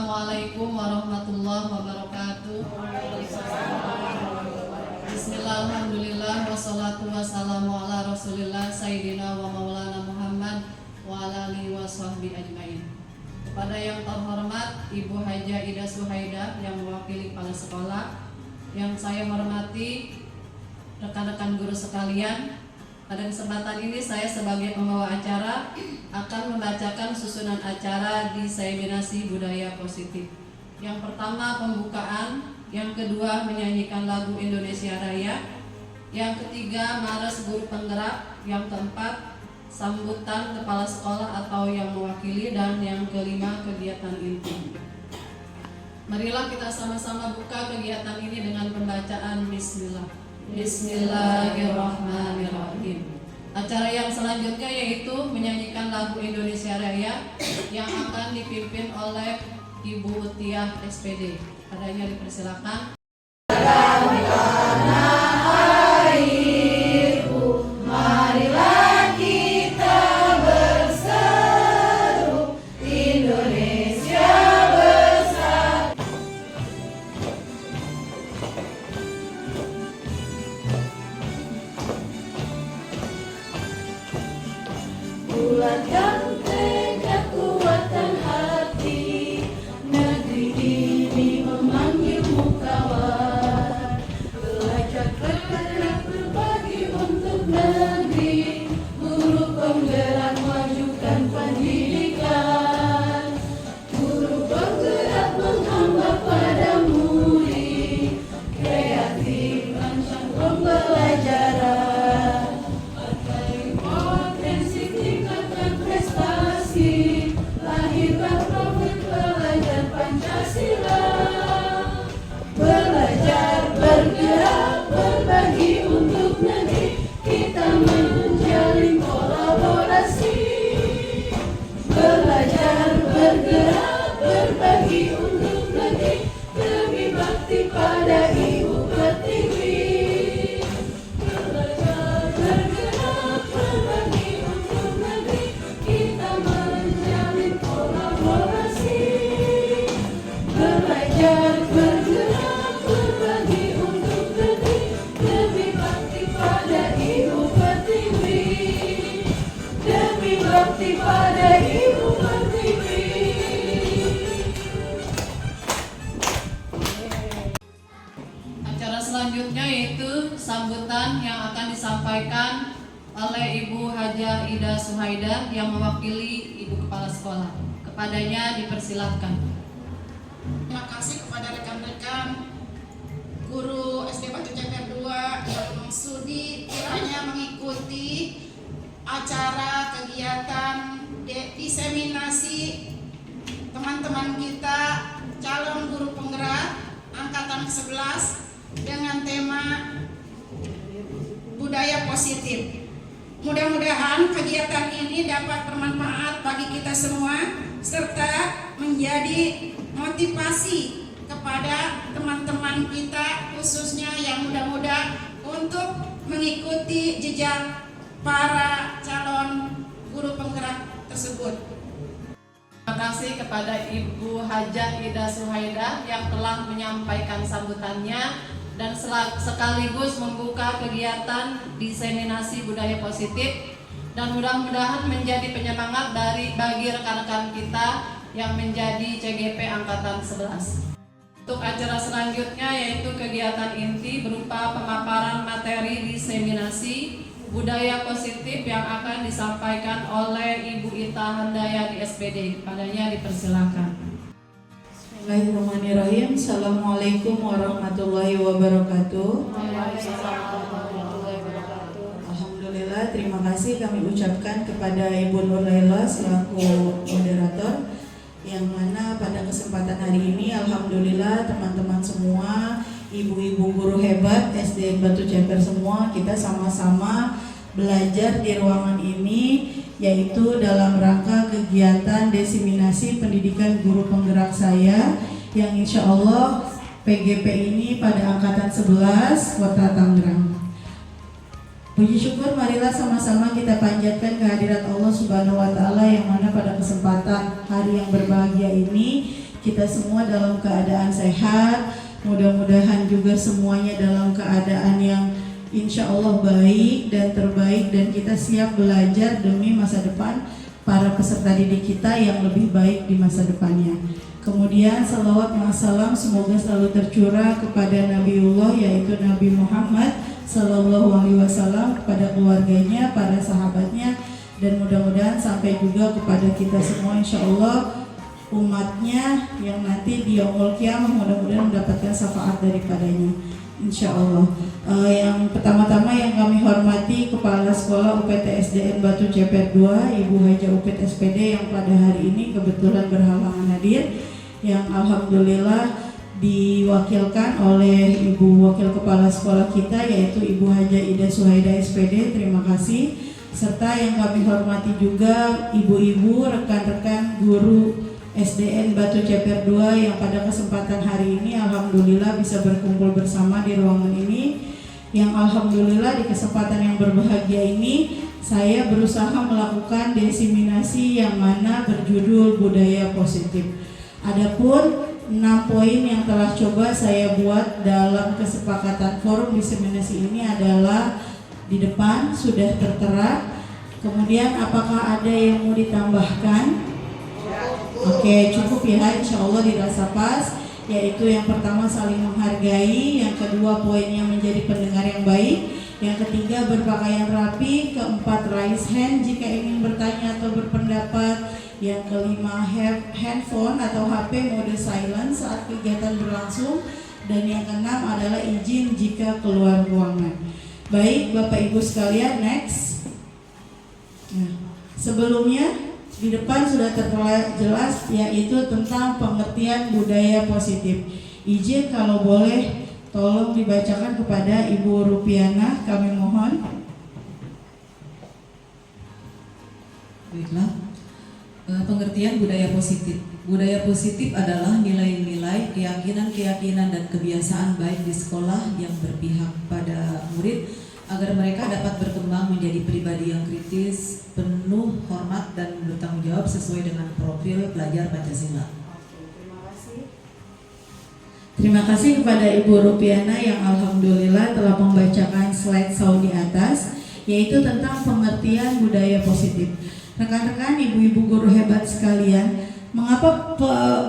Assalamualaikum warahmatullahi wabarakatuh. Bismillah, alhamdulillah, wassalatu wassalamu ala rasulillah Sayyidina wa maulana Muhammad wa ala alihi wa sahbihi ajmain. Kepada yang terhormat Ibu Haja Ida Suhaida yang mewakili kepala sekolah, yang saya hormati rekan-rekan guru sekalian, pada kesempatan ini saya sebagai pembawa acara akan membacakan susunan acara diseminasi budaya positif. Yang pertama pembukaan, yang kedua menyanyikan lagu Indonesia Raya, yang ketiga Mares Guru Penggerak, yang keempat sambutan kepala sekolah atau yang mewakili, dan yang kelima kegiatan inti. Marilah kita sama-sama buka kegiatan ini dengan pembacaan Bismillah. Bismillahirrahmanirrahim. Acara yang selanjutnya yaitu menyanyikan lagu Indonesia Raya yang akan dipimpin oleh Ibu Utiah SPD. Padanya dipersilakan. Bulatkan tekad kuatkan hati, negeri ini memanggilmu kawan. Belajar bergerak berbagi untuk negeri, guru penggerak majukan pendidikan. Guru penggerak menghamba pada murid, kreatif rancang pembelajaran. Lahirkan profil pelajar Pancasila. Belajar, bergerak, berbagi untuk negeri, kita menjalin kolaborasi. Belajar, bergerak, berbagi untuk negeri, demi bakti pada Ibu Pertiwi. Belajar, bergerak, berbagi untuk negeri, kita menjalin kolaborasi. Belajar, bergerak, berbagi untuk negeri, demi bakti pada Ibu Pertiwi. Demi bakti pada Ibu Pertiwi. Acara selanjutnya yaitu sambutan yang akan disampaikan oleh Ibu Haja Ida Suhaida yang mewakili Ibu Kepala Sekolah. Kepadanya dipersilahkan. Terima kasih kepada rekan-rekan guru SD Batu Ceper 2 yang sudi kiranya mengikuti acara kegiatan diseminasi teman-teman kita calon guru penggerak angkatan ke-11 dengan tema budaya positif. Mudah-mudahan kegiatan ini dapat bermanfaat bagi kita semua serta menjadi motivasi kepada teman-teman kita khususnya yang muda-muda untuk mengikuti jejak para calon guru penggerak tersebut. Terima kasih kepada Ibu Haja Ida Suhaida yang telah menyampaikan sambutannya dan sekaligus membuka kegiatan diseminasi budaya positif, dan mudah-mudahan menjadi penyemangat bagi rekan-rekan kita yang menjadi CGP Angkatan 11. Untuk acara selanjutnya yaitu kegiatan inti berupa pemaparan materi diseminasi budaya positif yang akan disampaikan oleh Ibu Ita Handayani SPD. Padanya dipersilakan. Bismillahirrahmanirrahim. Assalamualaikum warahmatullahi wabarakatuh. Alhamdulillah, terima kasih kami ucapkan kepada Ibu Nur Laila selaku moderator, yang mana pada kesempatan hari ini alhamdulillah teman-teman semua, ibu-ibu guru hebat SD Batu Ceper semua, kita sama-sama belajar di ruangan ini, yaitu dalam rangka kegiatan diseminasi pendidikan guru penggerak saya yang insya Allah PGP ini pada angkatan 11 Kota Tangerang. Puji syukur marilah sama-sama kita panjatkan kehadirat Allah Subhanahu wa Ta'ala, yang mana pada kesempatan hari yang berbahagia ini kita semua dalam keadaan sehat. Mudah-mudahan juga semuanya dalam keadaan yang insya Allah baik dan terbaik, dan kita siap belajar demi masa depan para peserta didik kita yang lebih baik di masa depannya. Kemudian salawat dan salam semoga selalu tercurah kepada Nabiullah, yaitu Nabi Muhammad Sallallahu Alaihi Wasallam, kepada keluarganya, para sahabatnya, dan mudah-mudahan sampai juga kepada kita semua insya Allah umatnya yang nanti di yaumul qiyamah, mudah-mudahan mendapatkan syafaat daripadanya insya Allah. Yang pertama-tama yang kami hormati Kepala Sekolah UPT SDN Batu Ceper 2 Ibu Haja Upit SPD yang pada hari ini kebetulan berhalangan hadir, yang alhamdulillah diwakilkan oleh Ibu Wakil Kepala Sekolah kita, yaitu Ibu Haja Ida Suhaida SPD, terima kasih. Serta yang kami hormati juga ibu-ibu, rekan-rekan guru SDN Batu Ceper 2 yang pada kesempatan hari ini alhamdulillah bisa berkumpul bersama di ruangan ini, yang alhamdulillah di kesempatan yang berbahagia ini saya berusaha melakukan diseminasi yang mana berjudul budaya positif. Adapun 6 poin yang telah coba saya buat dalam kesepakatan forum diseminasi ini adalah di depan sudah tertera. Kemudian apakah ada yang mau ditambahkan? Oke, cukup ya, insya Allah dirasa pas. Yaitu yang pertama saling menghargai, yang kedua poinnya menjadi pendengar yang baik, yang ketiga berpakaian rapi, keempat raise hand jika ingin bertanya atau berpendapat, yang kelima have handphone atau HP mode silent saat kegiatan berlangsung, dan yang keenam adalah izin jika keluar ruangan. Baik Bapak Ibu sekalian, next. Nah, sebelumnya di depan sudah tertera jelas, yaitu tentang pengertian budaya positif. Izin kalau boleh tolong dibacakan kepada Ibu Rupiana, kami mohon. Baiklah, pengertian budaya positif. Budaya positif adalah nilai-nilai, keyakinan-keyakinan dan kebiasaan baik di sekolah yang berpihak pada murid agar mereka dapat berkembang menjadi pribadi yang kritis, penuh hormat dan bertanggung jawab sesuai dengan profil pelajar Pancasila. Terima kasih kepada Ibu Rupiana yang alhamdulillah telah membacakan slide di atas, yaitu tentang pengertian budaya positif. Rekan-rekan, ibu-ibu guru hebat sekalian, mengapa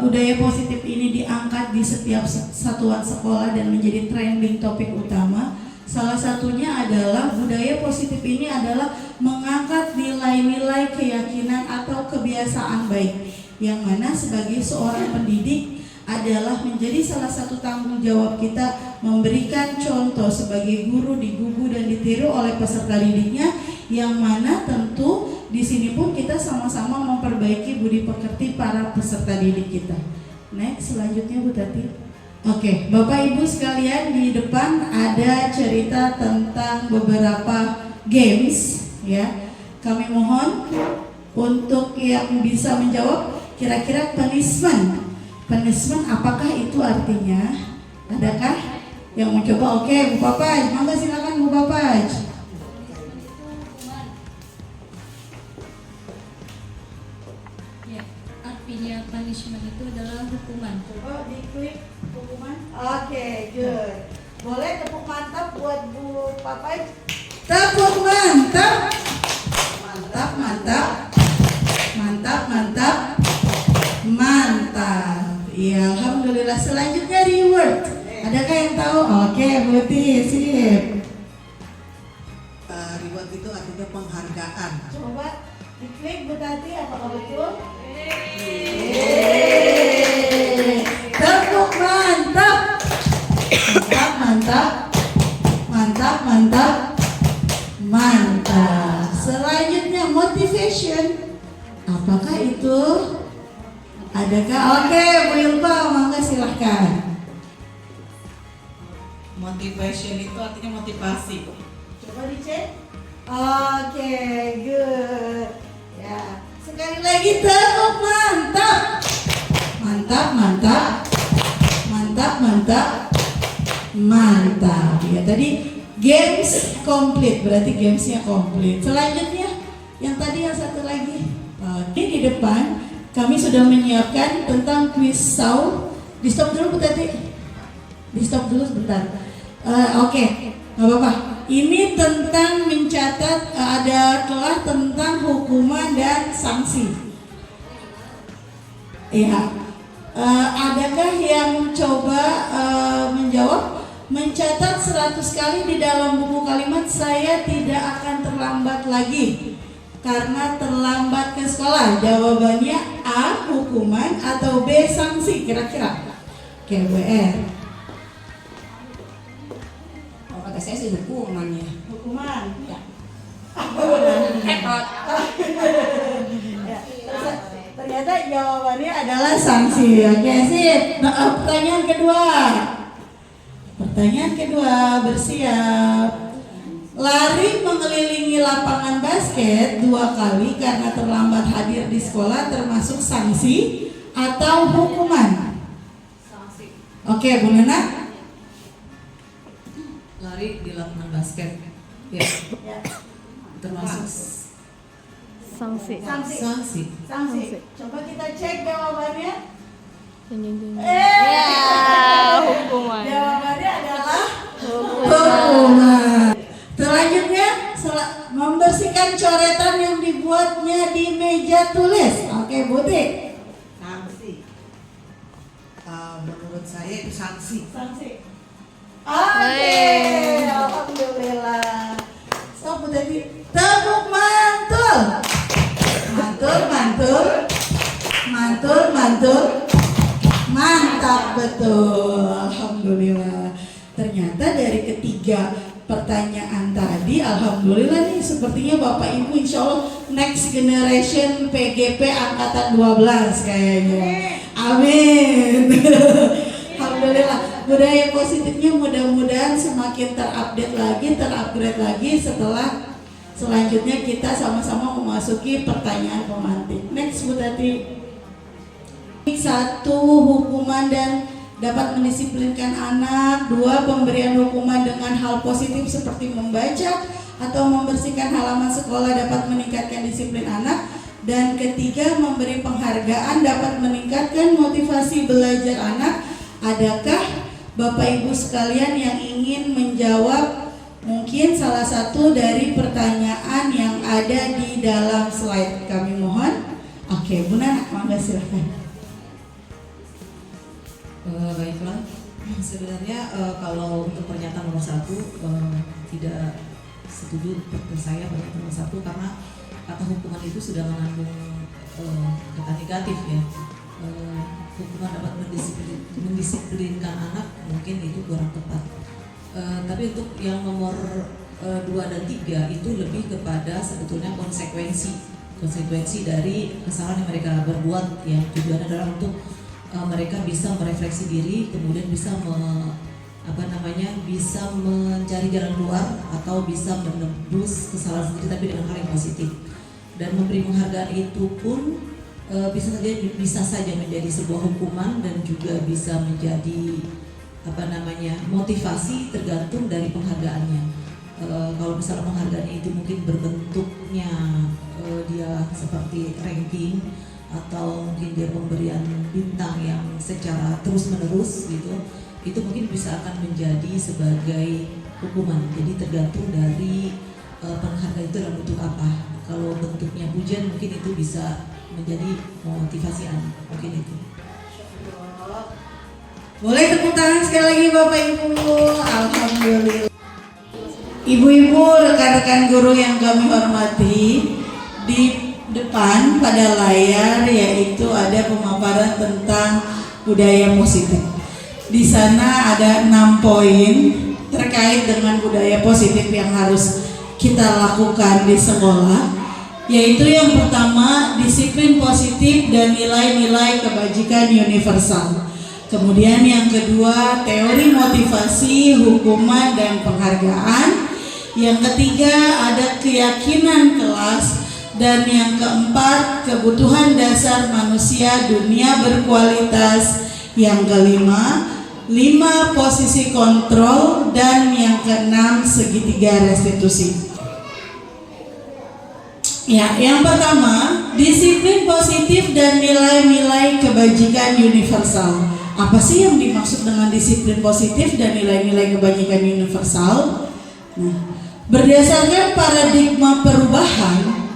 budaya positif ini diangkat di setiap satuan sekolah dan menjadi trending topik utama? Salah satunya adalah budaya positif ini adalah mengangkat nilai-nilai keyakinan atau kebiasaan baik, yang mana sebagai seorang pendidik adalah menjadi salah satu tanggung jawab kita memberikan contoh sebagai guru digugu dan ditiru oleh peserta didiknya, yang mana tentu di sini pun kita sama-sama memperbaiki budi pekerti para peserta didik kita. Next, selanjutnya Bu Tati. Oke, Bapak Ibu sekalian, di depan ada cerita tentang beberapa games ya. Kami mohon untuk yang bisa menjawab kira-kira punishment. Punishment apakah itu artinya? Adakah yang mau coba? Oke, Bu Papaj, monggo silakan Bu Papaj. Ya, artinya punishment itu adalah hukuman. Coba diklik hukuman. Oke, good. Boleh tepuk mantap buat Bu Papaj. Tepuk mantap. Mantap, mantap. Mantap, mantap. Mantap. Ya, alhamdulillah. Selanjutnya reward. Adakah yang tahu? Oke, Buti, sip. Reward itu artinya penghargaan. Coba diklik Bu Tati, apakah betul? Tepuk mantap. Mantap, mantap. Mantap, mantap. Mantap. Selanjutnya motivation. Apakah itu? Adakah? Oke, Bu Yulpa, mangga silahkan. Motivation itu artinya motivasi. Coba dicek. Oke, good. Ya, sekali lagi tepuk mantap. Mantap, mantap. Mantap, mantap. Mantap. Ya, tadi games komplit, berarti gamesnya komplit. Selanjutnya, yang tadi yang satu lagi. Oke, di depan kami sudah menyiapkan tentang quiz sound. Di stop dulu Bu Tati. Di stop dulu sebentar. Oke, nggak apa-apa. Ini tentang mencatat ada kelas tentang hukuman dan sanksi. Ya, adakah yang coba menjawab? Mencatat 100 kali di dalam buku kalimat saya tidak akan terlambat lagi karena terlambat ke sekolah. Jawabannya A, hukuman, atau B, sanksi, kira-kira. Oke, WR. Oh, kata saya sih hukumannya. Hukuman. Ya. Ya. Ternyata jawabannya adalah sanksi. Oke, sip. Nah, pertanyaan kedua. Pertanyaan kedua, bersiap. Lari mengelilingi lapangan basket 2 kali karena terlambat hadir di sekolah termasuk sanksi atau hukuman? Sanksi. Oke, Bu Nana. Lari di lapangan basket. Ya. Termasuk Sanksi. Sanksi. Sanksi. Coba kita cek jawabannya. Hukuman. Jawabannya adalah hukuman. Selanjutnya, membersihkan coretan yang dibuatnya di meja tulis. Oke, Butik. Sanksi. Menurut saya itu sanksi. Sanksi. Oke, alhamdulillah. Stop Bu Tati. Tepuk mantul. Mantul, mantul. Mantul, mantul. Mantap betul. Alhamdulillah. Ternyata dari ketiga pertanyaan tadi, alhamdulillah nih sepertinya Bapak Ibu insya Allah next generation PGP angkatan 12 kayaknya. Amin. Alhamdulillah. Budaya positifnya mudah-mudahan semakin terupdate lagi, terupgrade lagi setelah selanjutnya kita sama-sama memasuki pertanyaan pemantik. Next Bu Tati. 1. Hukuman dan dapat mendisiplinkan anak. 2. Pemberian hukuman dengan hal positif seperti membaca atau membersihkan halaman sekolah dapat meningkatkan disiplin anak. Dan ketiga, memberi penghargaan dapat meningkatkan motivasi belajar anak. Adakah Bapak Ibu sekalian yang ingin menjawab mungkin salah satu dari pertanyaan yang ada di dalam slide? Kami mohon. Oke, Bu Nana, monggo silahkan. Baiklah, sebenarnya kalau untuk pernyataan nomor 1 tidak setuju seperti saya pernyataan nomor 1 karena kata hukuman itu sudah mengandung kata negatif ya. Hukuman dapat mendisiplinkan anak mungkin itu kurang tepat. Tapi untuk yang nomor 2 dan 3 itu lebih kepada sebetulnya konsekuensi dari kesalahan yang mereka berbuat ya. Tujuannya adalah untuk mereka bisa merefleksi diri, kemudian bisa bisa mencari jalan keluar atau bisa menebus kesalahan sendiri tapi dengan hal yang positif. Dan memberi penghargaan itu pun bisa saja menjadi sebuah hukuman dan juga bisa menjadi motivasi tergantung dari penghargaannya. Kalau misalnya penghargaan itu mungkin berbentuknya dia seperti ranking atau mungkin dia pemberian bintang yang secara terus menerus gitu, itu mungkin bisa akan menjadi sebagai hukuman. Jadi tergantung dari penghargaan itu dalam bentuk apa. Kalau bentuknya pujian mungkin itu bisa menjadi motivasi anak, mungkin itu. Boleh tepuk tangan sekali lagi Bapak Ibu. Alhamdulillah. Ibu-ibu, rekan-rekan guru yang kami hormati, di depan pada layar yaitu ada pemaparan tentang budaya positif. Di sana ada 6 poin terkait dengan budaya positif yang harus kita lakukan di sekolah, yaitu yang pertama disiplin positif dan nilai-nilai kebajikan universal. Kemudian yang kedua teori motivasi, hukuman dan penghargaan. Yang ketiga ada keyakinan kelas. Dan yang keempat, kebutuhan dasar manusia dunia berkualitas. Yang kelima, 5 posisi kontrol. Dan yang keenam, segitiga restitusi. Ya, yang pertama Disiplin positif dan nilai-nilai kebajikan universal. Apa sih yang dimaksud dengan disiplin positif dan nilai-nilai kebajikan universal? Nah, berdasarkan paradigma perubahan,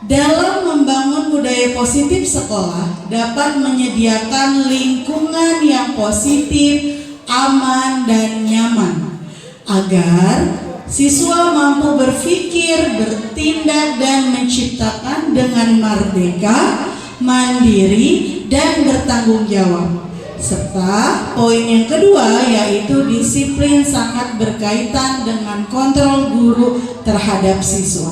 dalam membangun budaya positif sekolah dapat menyediakan lingkungan yang positif, aman, dan nyaman agar siswa mampu berpikir, bertindak, dan menciptakan dengan merdeka, mandiri, dan bertanggung jawab. Serta poin yang kedua yaitu disiplin sangat berkaitan dengan kontrol guru terhadap siswa.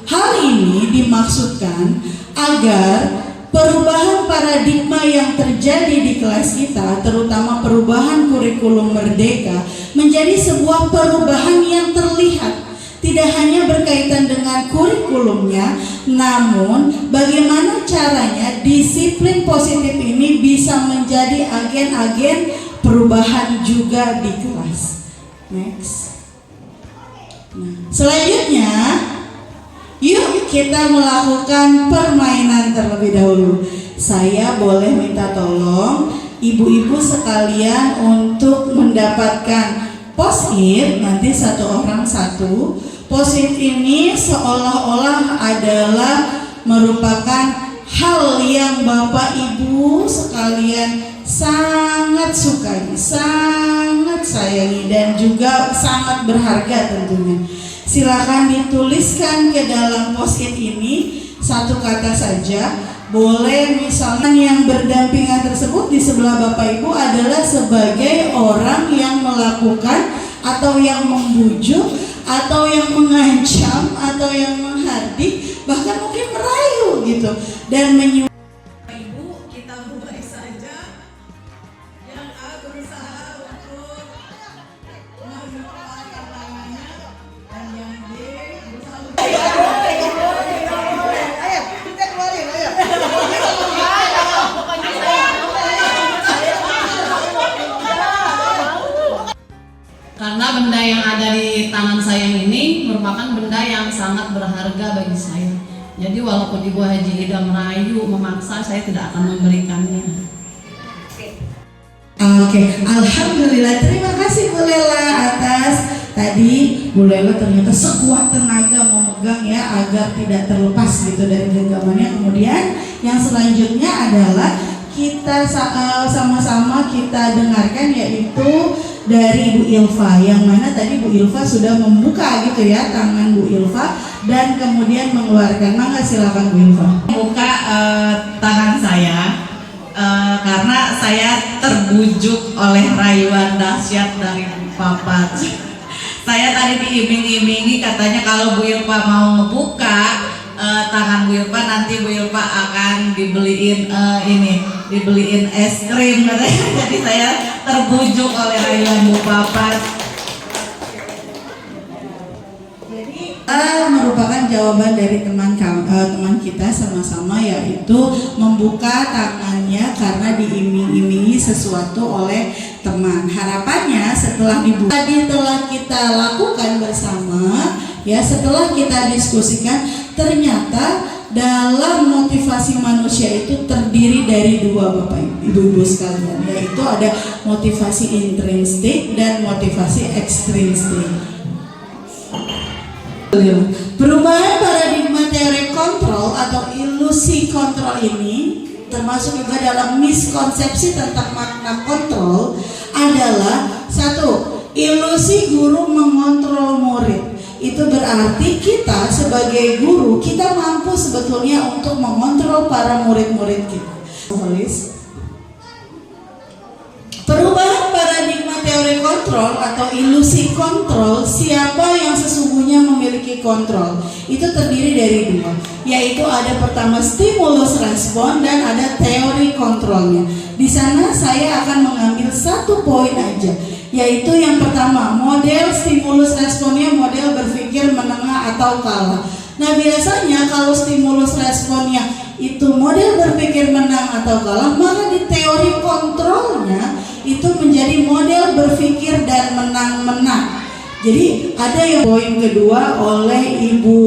Hal ini dimaksudkan agar perubahan paradigma yang terjadi di kelas kita, terutama perubahan kurikulum merdeka, menjadi sebuah perubahan yang terlihat. Tidak hanya berkaitan dengan kurikulumnya, namun bagaimana caranya disiplin positif ini bisa menjadi agen-agen perubahan juga di kelas. Next. Nah, selanjutnya, yuk kita melakukan permainan terlebih dahulu. Saya boleh minta tolong ibu-ibu sekalian untuk mendapatkan post-it, nanti satu orang satu. Post-it ini seolah-olah adalah merupakan hal yang Bapak Ibu sekalian sangat sukai, sangat sayangi, dan juga sangat berharga tentunya. Silakan dituliskan ke dalam post-it ini satu kata saja. Boleh misalnya yang berdampingan tersebut di sebelah Bapak Ibu adalah sebagai orang yang melakukan atau yang membujuk atau yang mengancam atau yang menghardik, bahkan mungkin merayu gitu, dan menyuruh. Ibu, kita mulai saja. Yang A berusaha untuk mengeluarkan tangannya, dan yang B berusaha untuk karena benda yang ada di tangan saya ini merupakan benda yang sangat berharga bagi saya. Jadi walaupun Ibu Haji Ida merayu, memaksa, saya tidak akan memberikannya. Oke, alhamdulillah, terima kasih Bu Lela atas tadi. Bu Lela ternyata sekuat tenaga memegang ya agar tidak terlepas gitu dari genggamannya. Kemudian yang selanjutnya adalah kita sama-sama kita dengarkan, yaitu dari Bu Ilva, yang mana tadi Bu Ilva sudah membuka gitu ya tangan Bu Ilva dan kemudian mengeluarkan. Mangga silakan Bu Ilva. Buka tangan saya karena saya terbujuk oleh rayuan dahsyat dari Papa. Saya tadi diiming-imingi katanya kalau Bu Ilva mau ngebuka tangan Bu Ilva, nanti Bu Ilva akan dibeliin dibeliin es krim katanya. Jadi saya terbujuk oleh rayuan Bu Papat. Jadi merupakan jawaban dari teman kita sama-sama, yaitu membuka tangannya karena diiming-imingi sesuatu oleh teman. Harapannya setelah dibuka tadi telah kita lakukan bersama ya, setelah kita diskusikan, ternyata dalam motivasi manusia itu terdiri dari dua Bapak Ibu sekalian, yaitu ada motivasi intrinsik dan motivasi ekstrinsik. Perubahan paradigma teori kontrol atau ilusi kontrol ini, termasuk juga dalam miskonsepsi tentang makna kontrol, adalah satu, ilusi guru mengontrol murid. Itu berarti kita sebagai guru, kita mampu sebetulnya untuk mengontrol para murid-murid kita. Perubahan paradigma teori kontrol atau ilusi kontrol, siapa yang sesungguhnya memiliki kontrol, itu terdiri dari dua, yaitu ada pertama stimulus respon dan ada teori kontrolnya. Di sana saya akan mengambil satu poin aja, yaitu yang pertama, model stimulus responnya model berpikir menengah atau kalah. Nah, biasanya kalau stimulus responnya itu model berpikir menang atau kalah, maka di teori kontrolnya itu menjadi model berpikir dan menang-menang. Jadi ada yang poin kedua oleh Ibu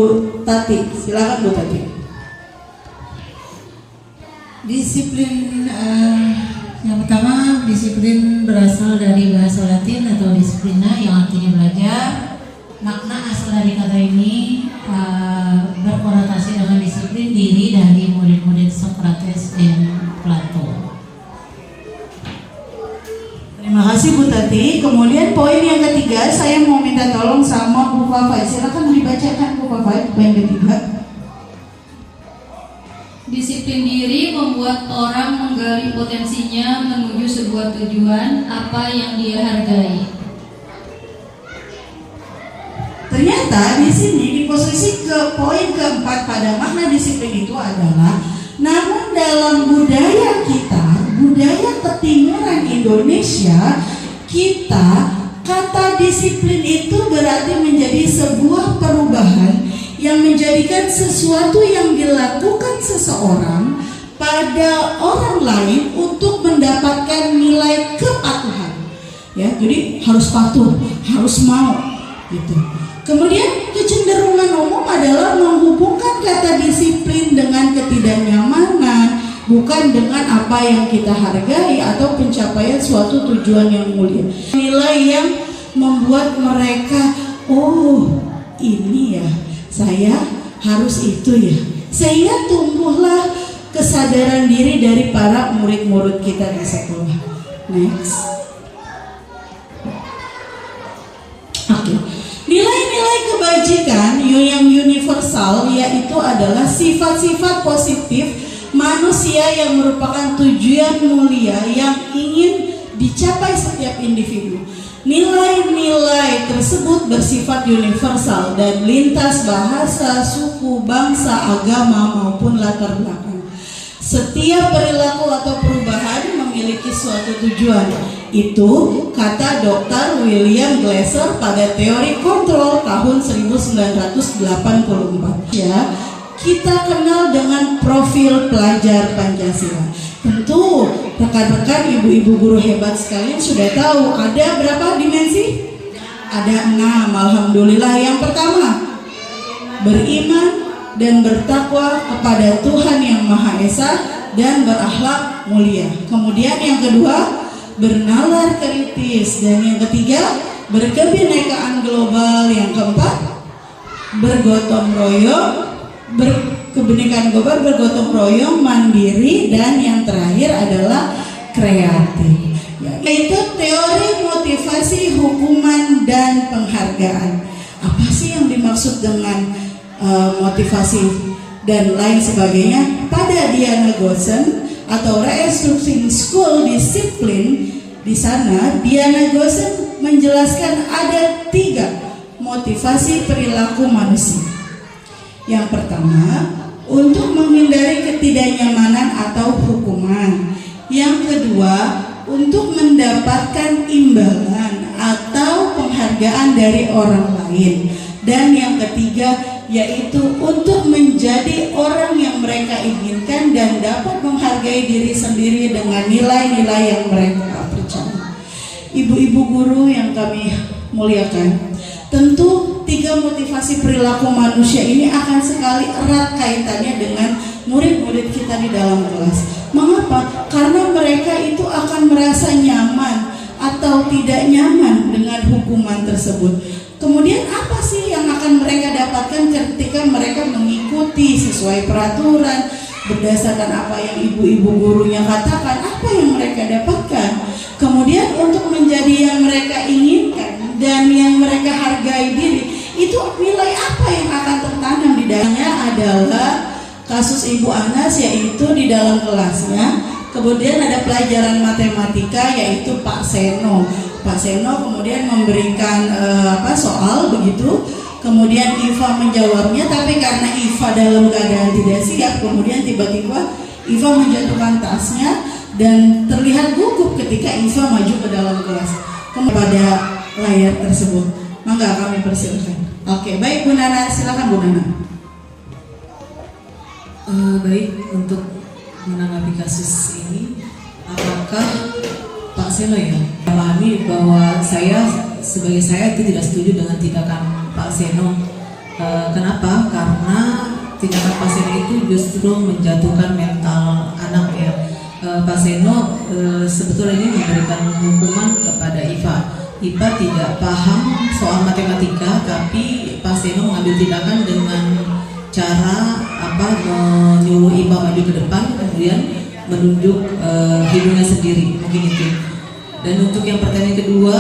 Tati. Silakan Bu Tati. Disiplin yang pertama, disiplin berasal dari bahasa Latin atau disiplina yang artinya belajar. Makna asal dari kata ini berkonotasi dengan disiplin diri dari murid-murid Socrates dan Plato. Terima kasih Bu Tati. Kemudian poin yang ketiga, saya mau minta tolong sama Bu Fafai. Silakan dibacakan Bu Fafai poin ketiga. Disiplin diri membuat orang menggali potensinya menuju sebuah tujuan apa yang dia hargai. Ternyata di sini di posisi ke poin keempat pada makna disiplin itu adalah, namun dalam budaya kita, budaya ketimuran Indonesia, kita kata disiplin itu berarti menjadi sebuah perubahan yang menjadikan sesuatu yang dilakukan seseorang pada orang lain untuk mendapatkan nilai kepatuhan. Ya, jadi harus patuh, harus mau gitu. Kemudian kecenderungan umum adalah menghubungkan kata disiplin dengan ketidaknyamanan, bukan dengan apa yang kita hargai atau pencapaian suatu tujuan yang mulia. Nilai yang membuat mereka, oh ini ya, saya harus itu ya. Sehingga tumbuhlah kesadaran diri dari para murid-murid kita di sekolah. Next. Oke. Nilai-nilai kebajikan yang universal yaitu adalah sifat-sifat positif manusia yang merupakan tujuan mulia yang ingin dicapai setiap individu. Nilai-nilai tersebut bersifat universal dan lintas bahasa, suku, bangsa, agama maupun latar belakang. Setiap perilaku atau perubahan memiliki suatu tujuan. Itu kata Dr. William Glasser pada teori kontrol tahun 1984. Ya, kita kenal dengan profil pelajar Pancasila. Tentu rekan-rekan ibu-ibu guru hebat sekalian sudah tahu ada berapa dimensi? Ada 6. Alhamdulillah. Yang pertama, beriman dan bertakwa kepada Tuhan yang Maha Esa dan berakhlak mulia. Kemudian yang kedua, bernalar kritis, dan yang ketiga, berkebinekaan global. Yang keempat, bergotong royong, kebinekaan global, bergotong royong, mandiri, dan yang terakhir adalah kreatif, yaitu teori motivasi, hukuman, dan penghargaan. Apa sih yang dimaksud dengan motivasi dan lain sebagainya? Pada Diana Gossen atau Restructuring School Discipline, di sana Diana Gossen menjelaskan ada 3 motivasi perilaku manusia. Yang pertama, untuk menghindari ketidaknyamanan atau hukuman. Yang kedua, untuk mendapatkan imbalan atau penghargaan dari orang lain. Dan yang ketiga, yaitu untuk menjadi orang yang mereka inginkan dan dapat menghargai diri sendiri dengan nilai-nilai yang mereka percaya. Ibu-ibu guru yang kami muliakan, tentu 3 motivasi perilaku manusia ini akan sekali erat kaitannya dengan murid-murid kita di dalam kelas. Mengapa? Karena mereka itu akan merasa nyaman atau tidak nyaman dengan hukuman tersebut. Kemudian apa sih yang akan mereka dapatkan ketika mereka mengikuti sesuai peraturan berdasarkan apa yang ibu-ibu gurunya katakan? Apa yang mereka dapatkan? Kemudian untuk menjadi yang mereka inginkan dan yang mereka hargai diri, itu nilai apa yang akan tertanam di dalamnya adalah kasus Ibu Anas, yaitu di dalam kelasnya. Kemudian ada pelajaran matematika yaitu Pak Seno. Pak Seno kemudian memberikan soal begitu. Kemudian Iva menjawabnya, tapi karena Iva dalam keadaan tidak siap, kemudian tiba-tiba Iva menjatuhkan tasnya dan terlihat gugup ketika Iva maju ke dalam kelas. Kepada layar tersebut, maka kami persilakan. Oke, baik Bu Nana, silakan Bu Nana. Baik, untuk menanggapi kasus ini, apakah Pak Seno ya pahami bahwa sebagai saya itu tidak setuju dengan tindakan Pak Seno. Kenapa? Karena tindakan Pak Seno itu justru menjatuhkan mental anak ya. Pak Seno sebetulnya ini memberikan hukuman kepada IPA. IPA tidak paham soal matematika, tapi Pak Seno mengambil tindakan dengan cara menyuruh IPA maju ke depan, kemudian menunjuk hidungnya sendiri, mungkin itu. Dan untuk yang pertanyaan kedua,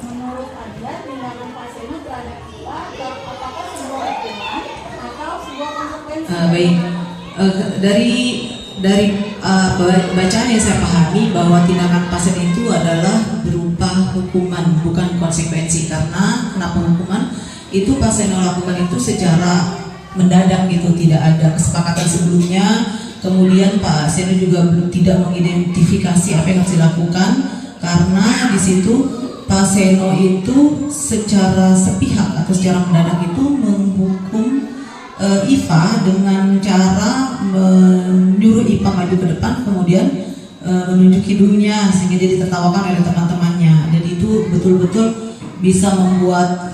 Menurut Anda, tindakan Pak Seno terhadap IPA apakah sebuah hukuman atau sebuah konsekuensi? baik, dari bacaan yang saya pahami bahwa tindakan Pak Seno itu adalah berupa hukuman, bukan konsekuensi. Karena kenapa hukuman? Itu Pak Seno lakukan itu secara mendadak gitu, tidak ada kesepakatan sebelumnya. Kemudian Pak Seno juga tidak mengidentifikasi apa yang harus dilakukan, karena di situ Pak Seno itu secara sepihak atau secara mendadak itu menghukum IPA dengan cara menyuruh IPA maju ke depan, kemudian menunjuk hidungnya sehingga dia ditertawakan oleh teman-temannya. Dan itu betul-betul bisa membuat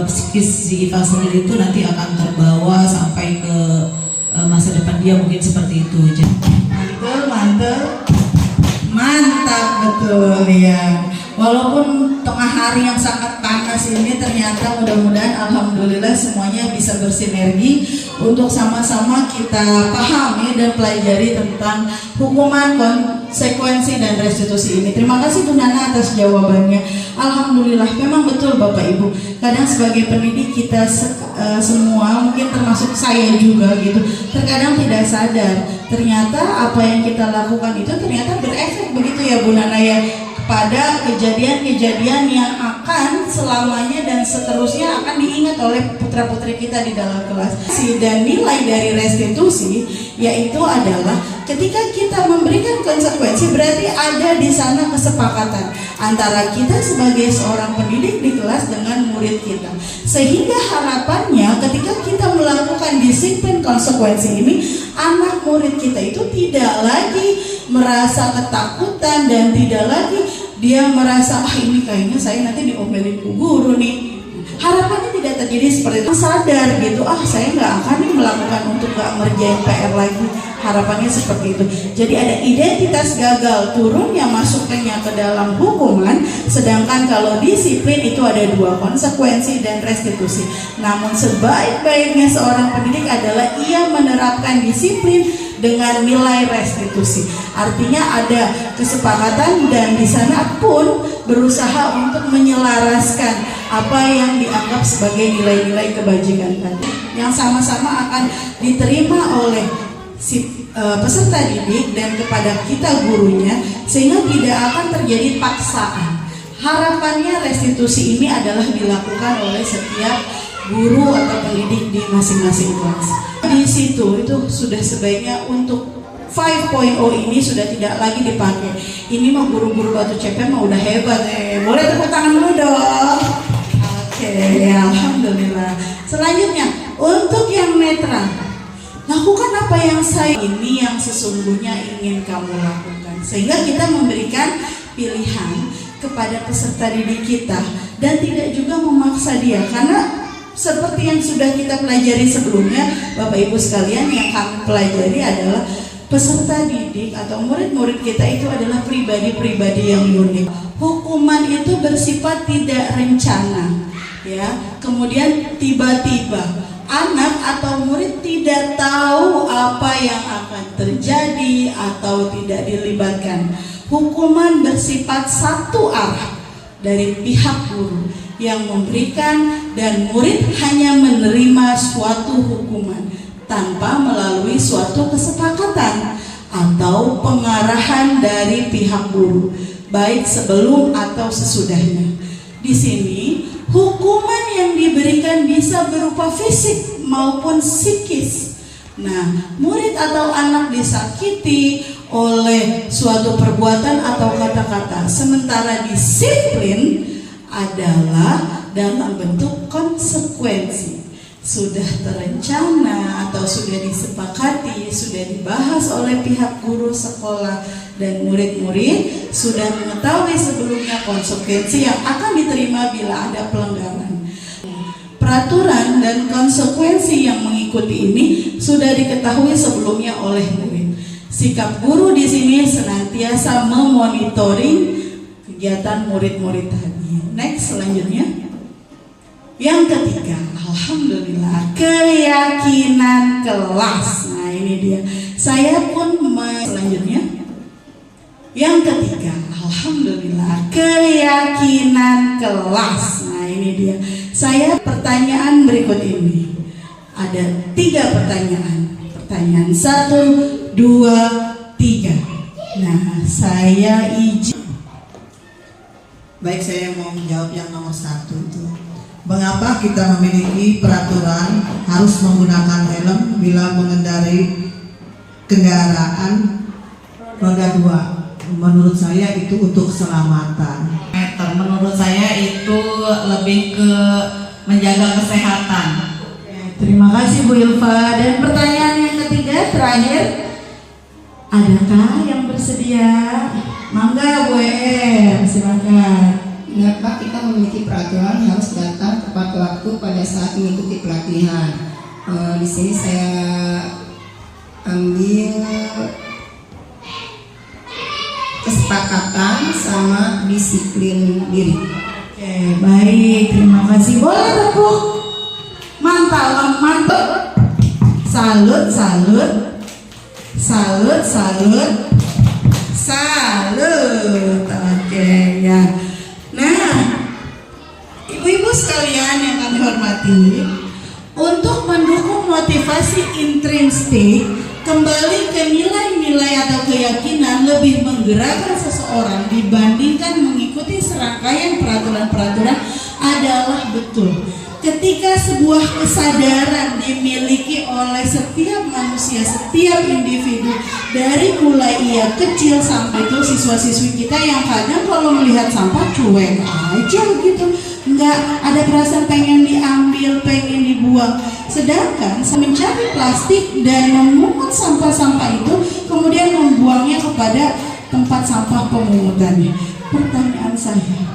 psikis si IPA sendiri itu nanti akan terbawa sampai ke masa depan dia, mungkin seperti itu. Mantap betul ya. Walaupun tengah hari yang sangat panas ini, ternyata mudah-mudahan alhamdulillah semuanya bisa bersinergi untuk sama-sama kita pahami dan pelajari tentang hukuman, konsekuensi dan restitusi ini. Terima kasih Bu Nana atas jawabannya. Alhamdulillah, memang betul Bapak Ibu. Kadang sebagai pendidik kita semua, mungkin termasuk saya juga gitu, terkadang tidak sadar ternyata apa yang kita lakukan itu ternyata berefek begitu ya Bu Nana ya, pada kejadian-kejadian yang akan selamanya dan seterusnya akan diingat oleh putra-putri kita di dalam kelas. Dan nilai dari restitusi yaitu adalah ketika kita memberikan konsekuensi, berarti ada di sana kesepakatan antara kita sebagai seorang pendidik di kelas dengan murid kita, sehingga harapannya ketika kita melakukan disiplin konsekuensi ini, anak murid kita itu tidak lagi merasa ketakutan dan tidak lagi dia merasa ini kayaknya saya nanti diomelin bu guru nih. Harapannya tidak terjadi seperti itu. Sadar gitu, saya nggak akan nih melakukan untuk nggak ngerjain PR lagi. Harapannya seperti itu. Jadi ada identitas gagal turun yang masuknya ke dalam hukuman. Sedangkan kalau disiplin itu ada dua, konsekuensi dan restitusi. Namun sebaik-baiknya seorang pendidik adalah ia menerapkan disiplin dengan nilai restitusi. Artinya ada kesepakatan dan di sana pun berusaha untuk menyelaraskan apa yang dianggap sebagai nilai-nilai kebajikan tadi, yang sama-sama akan diterima oleh si peserta didik dan kepada kita gurunya, sehingga tidak akan terjadi paksaan. Harapannya restitusi ini adalah dilakukan oleh setiap guru atau pendidik di masing-masing kelas. Di situ itu sudah sebaiknya untuk 5.0 ini sudah tidak lagi dipakai. Ini mah guru-guru Batu Ceper mah udah hebat Boleh tepuk tangan dulu dong. Oke, alhamdulillah. Selanjutnya untuk yang netral, lakukan apa yang ini yang sesungguhnya ingin kamu lakukan, sehingga kita memberikan pilihan kepada peserta didik kita dan tidak juga memaksa dia, karena seperti yang sudah kita pelajari sebelumnya, Bapak Ibu sekalian, yang kami pelajari adalah peserta didik atau murid-murid kita itu adalah pribadi-pribadi yang unik. Hukuman itu bersifat tidak rencana, ya. Kemudian tiba-tiba anak atau murid tidak tahu apa yang akan terjadi atau tidak dilibatkan. Hukuman bersifat satu arah dari pihak guru yang memberikan, dan murid hanya menerima suatu hukuman tanpa melalui suatu kesepakatan atau pengarahan dari pihak guru, baik sebelum atau sesudahnya. Di sini hukuman yang diberikan bisa berupa fisik maupun psikis. Nah, murid atau anak disakiti oleh suatu perbuatan atau kata-kata, sementara disiplin adalah dalam bentuk konsekuensi. Sudah terencana atau sudah disepakati, sudah dibahas oleh pihak guru sekolah dan murid-murid, sudah mengetahui sebelumnya konsekuensi yang akan diterima bila ada pelanggaran. Peraturan dan konsekuensi yang mengikuti ini sudah diketahui sebelumnya oleh murid, Sikap guru di sini senantiasa memonitoring kegiatan murid-murid tadi. Next, selanjutnya. Yang ketiga, alhamdulillah, keyakinan kelas. Nah, ini dia. Saya pun selanjutnya. Yang ketiga, alhamdulillah, keyakinan kelas. Nah, ini dia. Saya pertanyaan berikut ini. Ada 3 pertanyaan. Pertanyaan 1, 2, 3. Nah, saya izin. Baik, saya mau menjawab yang nomor 1 itu. Mengapa kita memiliki peraturan harus menggunakan helm bila mengendarai kendaraan roda 2? Menurut saya itu untuk keselamatan. Menurut saya itu lebih ke menjaga kesehatan. Terima kasih Bu Ilva. Dan pertanyaan yang ketiga terakhir, adakah yang bersedia? Mangga Bu silakan. Mengapa kita memiliki peraturan harus datang tepat waktu pada saat mengikuti pelatihan? Di sini saya ambil kesepakatan sama disiplin diri. Oke, baik, terima kasih. Boleh tepuk. Mantap, mantap. Salut, salut. Salut, salut. Salut. Oke, ya. Nah, ibu-ibu sekalian yang kami hormati, untuk mendukung motivasi intrinsik kembali ke nilai-nilai atau keyakinan lebih menggerakkan seseorang dibandingkan mengikuti serangkaian peraturan-peraturan adalah betul. Ketika sebuah kesadaran dimiliki oleh setiap manusia, setiap individu, dari mulai ia kecil sampai itu siswa-siswi kita yang kadang kalau melihat sampah cuek aja gitu, nggak ada perasaan pengen diambil, pengen dibuang. Sedangkan mencari plastik dan memungut sampah-sampah itu kemudian membuangnya kepada tempat sampah pemungutannya. Pertanyaan saya,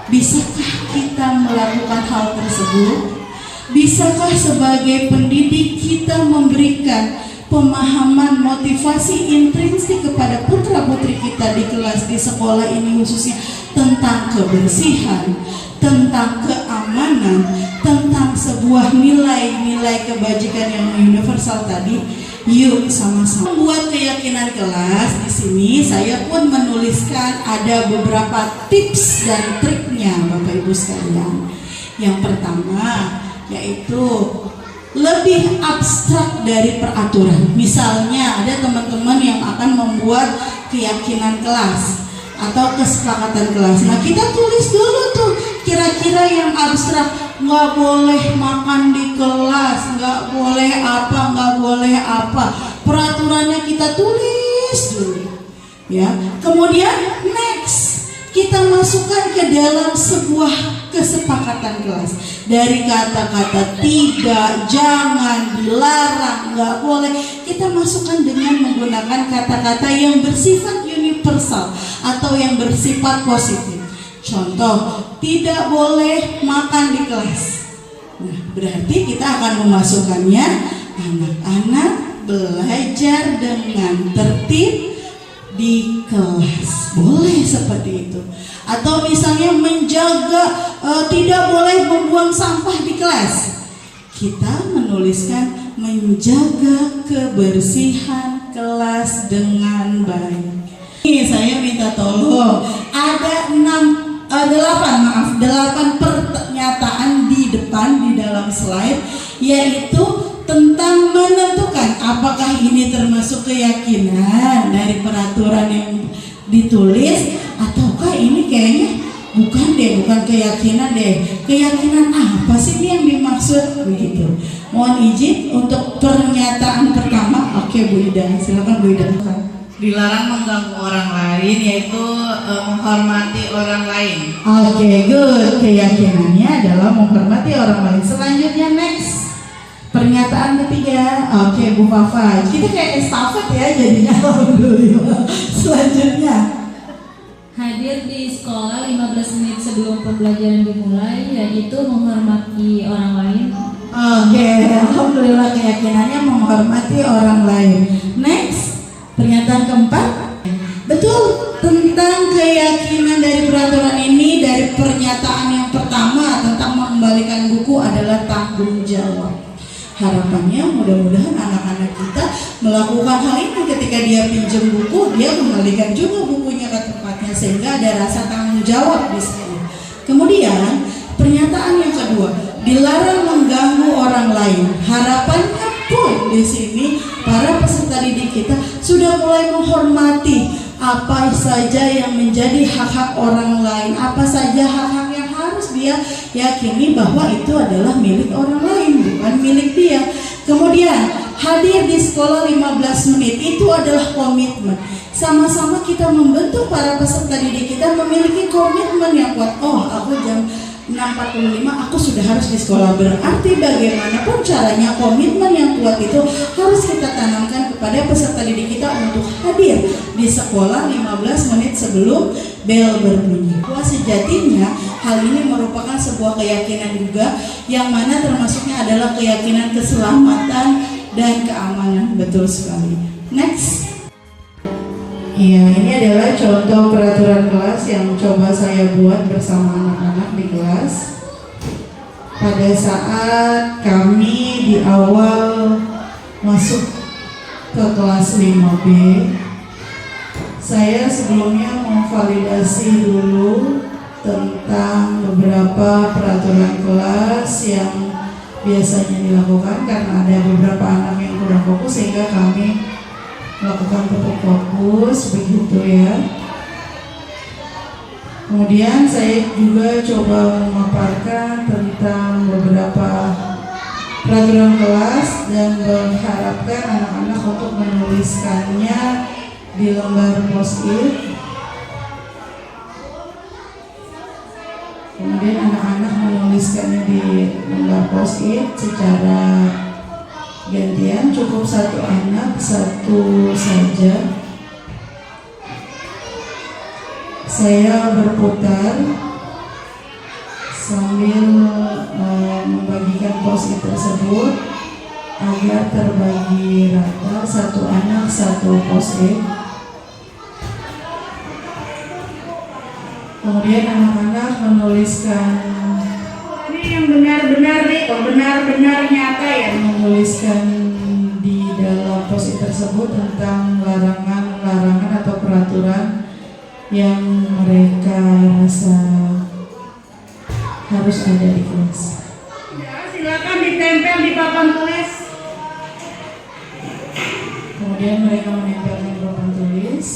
bisakah kita melakukan hal tersebut? Bisakah sebagai pendidik kita memberikan pemahaman motivasi intrinsik kepada putra-putri kita di kelas, di sekolah ini khususnya, tentang kebersihan, tentang keamanan, tentang sebuah nilai-nilai kebajikan yang universal tadi? Yuk sama-sama membuat keyakinan kelas. Di sini saya pun menuliskan ada beberapa tips dan triknya Bapak Ibu sekalian. Yang pertama yaitu lebih abstrak dari peraturan. Misalnya ada teman-teman yang akan membuat keyakinan kelas atau kesepakatan kelas. Nah, kita tulis dulu tuh kira-kira yang abstrak. Nggak boleh makan di kelas, nggak boleh apa, nggak boleh apa. Peraturannya kita tulis dulu, ya. Kemudian next kita masukkan ke dalam sebuah kesepakatan kelas. Dari kata-kata tidak, jangan, dilarang, nggak boleh, kita masukkan dengan menggunakan kata-kata yang bersifat universal atau yang bersifat positif. Contoh, tidak boleh makan di kelas. Nah, berarti kita akan memasukkannya, anak-anak belajar dengan tertib di kelas. Boleh seperti itu. Atau misalnya menjaga, tidak boleh membuang sampah di kelas. Kita menuliskan menjaga kebersihan kelas dengan baik. Ini saya minta tolong, ada 8 pernyataan di depan di dalam slide, yaitu tentang menentukan apakah ini termasuk keyakinan dari peraturan yang ditulis ataukah ini kayaknya bukan keyakinan deh. Keyakinan apa sih ini yang dimaksud begitu. Mohon izin untuk pernyataan pertama. Oke Bu Ida, silakan Bu Ida. Dilarang mengganggu orang lain, yaitu menghormati orang lain. Oke, good. Keyakinannya adalah menghormati orang lain. Selanjutnya next, pernyataan ketiga. Oke, Bu Fafa. Kita kayak estafet ya jadinya. Alhamdulillah. Selanjutnya, Hadir di sekolah 15 menit sebelum pembelajaran dimulai, yaitu menghormati orang lain. oke, alhamdulillah keyakinannya menghormati orang lain. Next, pernyataan keempat? Betul, tentang keyakinan dari peraturan ini, dari pernyataan yang pertama tentang mengembalikan buku adalah tanggung jawab. Harapannya mudah-mudahan anak-anak kita melakukan hal ini ketika dia pinjam buku, dia kembalikan juga bukunya ke tempatnya sehingga ada rasa tanggung jawab di sini. Kemudian pernyataan yang kedua, dilarang mengganggu orang lain. Harapannya pun di sini para peserta didik kita sudah mulai menghormati apa saja yang menjadi hak-hak orang lain, apa saja hak-hak yang harus dia yakini bahwa itu adalah milik orang lain, bukan milik dia. Kemudian hadir di sekolah 15 menit itu adalah komitmen. Sama-sama kita membentuk para peserta didik kita memiliki komitmen yang kuat. Oh, aku jam 6.45 aku sudah harus di sekolah. Berarti bagaimanapun caranya komitmen yang kuat itu harus kita tanamkan kepada peserta didik kita untuk hadir di sekolah 15 menit sebelum bel berbunyi. Bahwa sejatinya hal ini merupakan sebuah keyakinan juga yang mana termasuknya adalah keyakinan keselamatan dan keamanan. Betul sekali. Next. Iya, ini adalah contoh peraturan kelas yang coba saya buat bersama anak-anak di kelas. Pada saat kami di awal masuk ke kelas 5B, saya sebelumnya memvalidasi dulu tentang beberapa peraturan kelas yang biasanya dilakukan karena ada beberapa anak yang kurang fokus sehingga kami melakukan tetap fokus begitu ya. Kemudian saya juga coba memaparkan tentang beberapa peraturan kelas dan mengharapkan anak-anak untuk menuliskannya di lembar post-it. Kemudian anak-anak menuliskannya di lembar post-it secara gantian, cukup satu anak satu saja. Saya berputar sambil membagikan post-it tersebut agar terbagi rata, satu anak satu post-it. Kemudian anak-anak menuliskan yang benar-benar benar-benar nyata ya, menuliskan di dalam post-it tersebut tentang larangan atau peraturan yang mereka rasa harus ada di kelas. Silakan ditempel di papan tulis. Kemudian mereka menempelkan di papan tulis.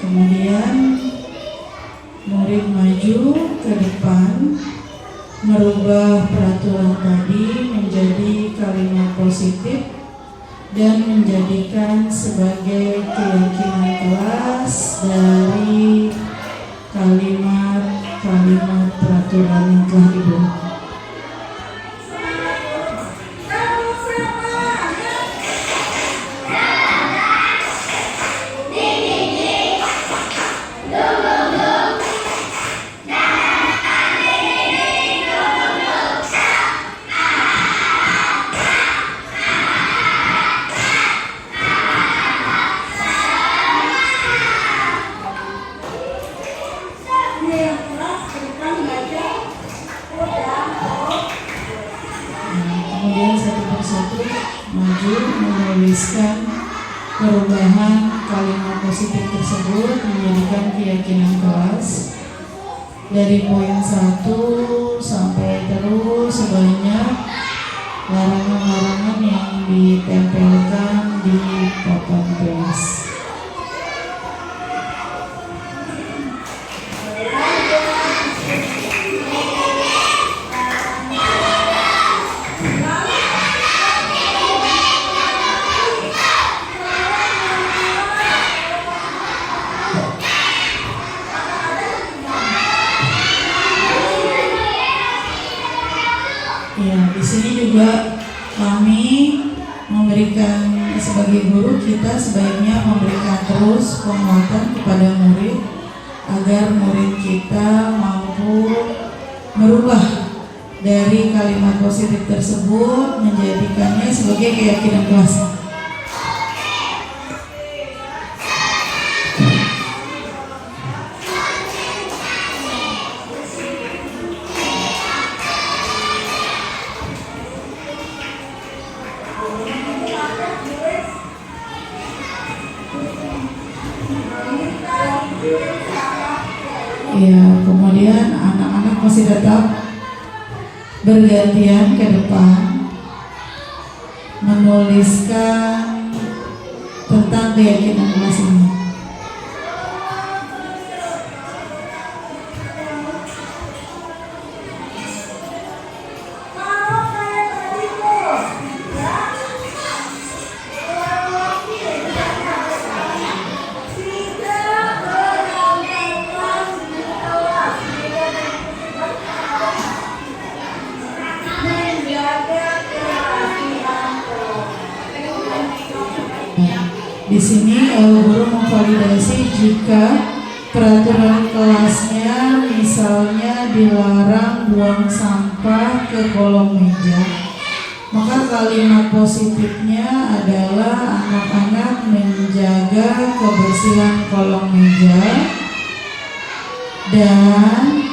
Kemudian murid maju ke depan merubah peraturan tadi menjadi kalimat positif dan menjadikan sebagai keyakinan kelas dari kalimat-kalimat peraturan yang telah dibuat. Kemudian satu persatu maju menuliskan perubahan kalimat positif tersebut menjadikan keyakinan kelas dari poin 1 sampai terus sebanyak larangan-larangan yang ditempelkan di papan tulis. Ya, di sini juga kami sebagai guru kita sebaiknya memberikan terus penguatan kepada murid agar murid kita mampu merubah dari kalimat positif tersebut menjadikannya sebagai keyakinan kelas. Ya, kemudian anak-anak masih tetap bergantian ke depan menuliskan tentang keyakinan kelas ini. Di sini guru memvalidasi jika peraturan kelasnya misalnya dilarang buang sampah ke kolong meja, maka kalimat positifnya adalah anak-anak menjaga kebersihan kolong meja. Dan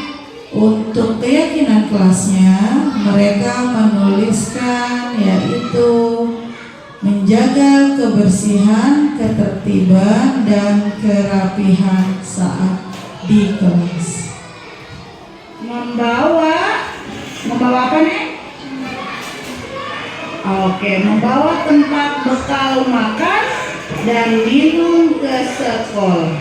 untuk keyakinan kelasnya mereka menuliskan yaitu menjaga kebersihan, ketertiban, dan kerapihan saat di kelas. Membawa apa nih? Oke, membawa tempat bekal makan dan minum ke sekolah.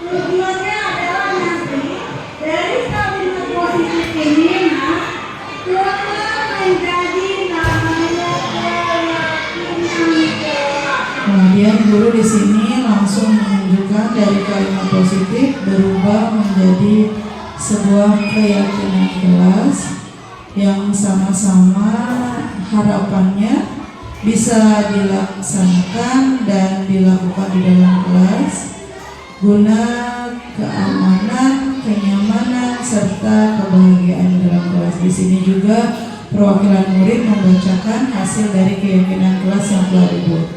Tujuannya adalah nanti dari kalimat positif ini, menjadi namanya Kemudian guru di sini langsung menunjukkan dari kalimat positif berubah menjadi sebuah keyakinan kelas yang sama-sama harapannya bisa dilaksanakan dan dilakukan di dalam kelas guna keamanan, kenyamanan, serta kebahagiaan dalam kelas. Di sini juga perwakilan murid membacakan hasil dari keyakinan kelas yang telah dibuat.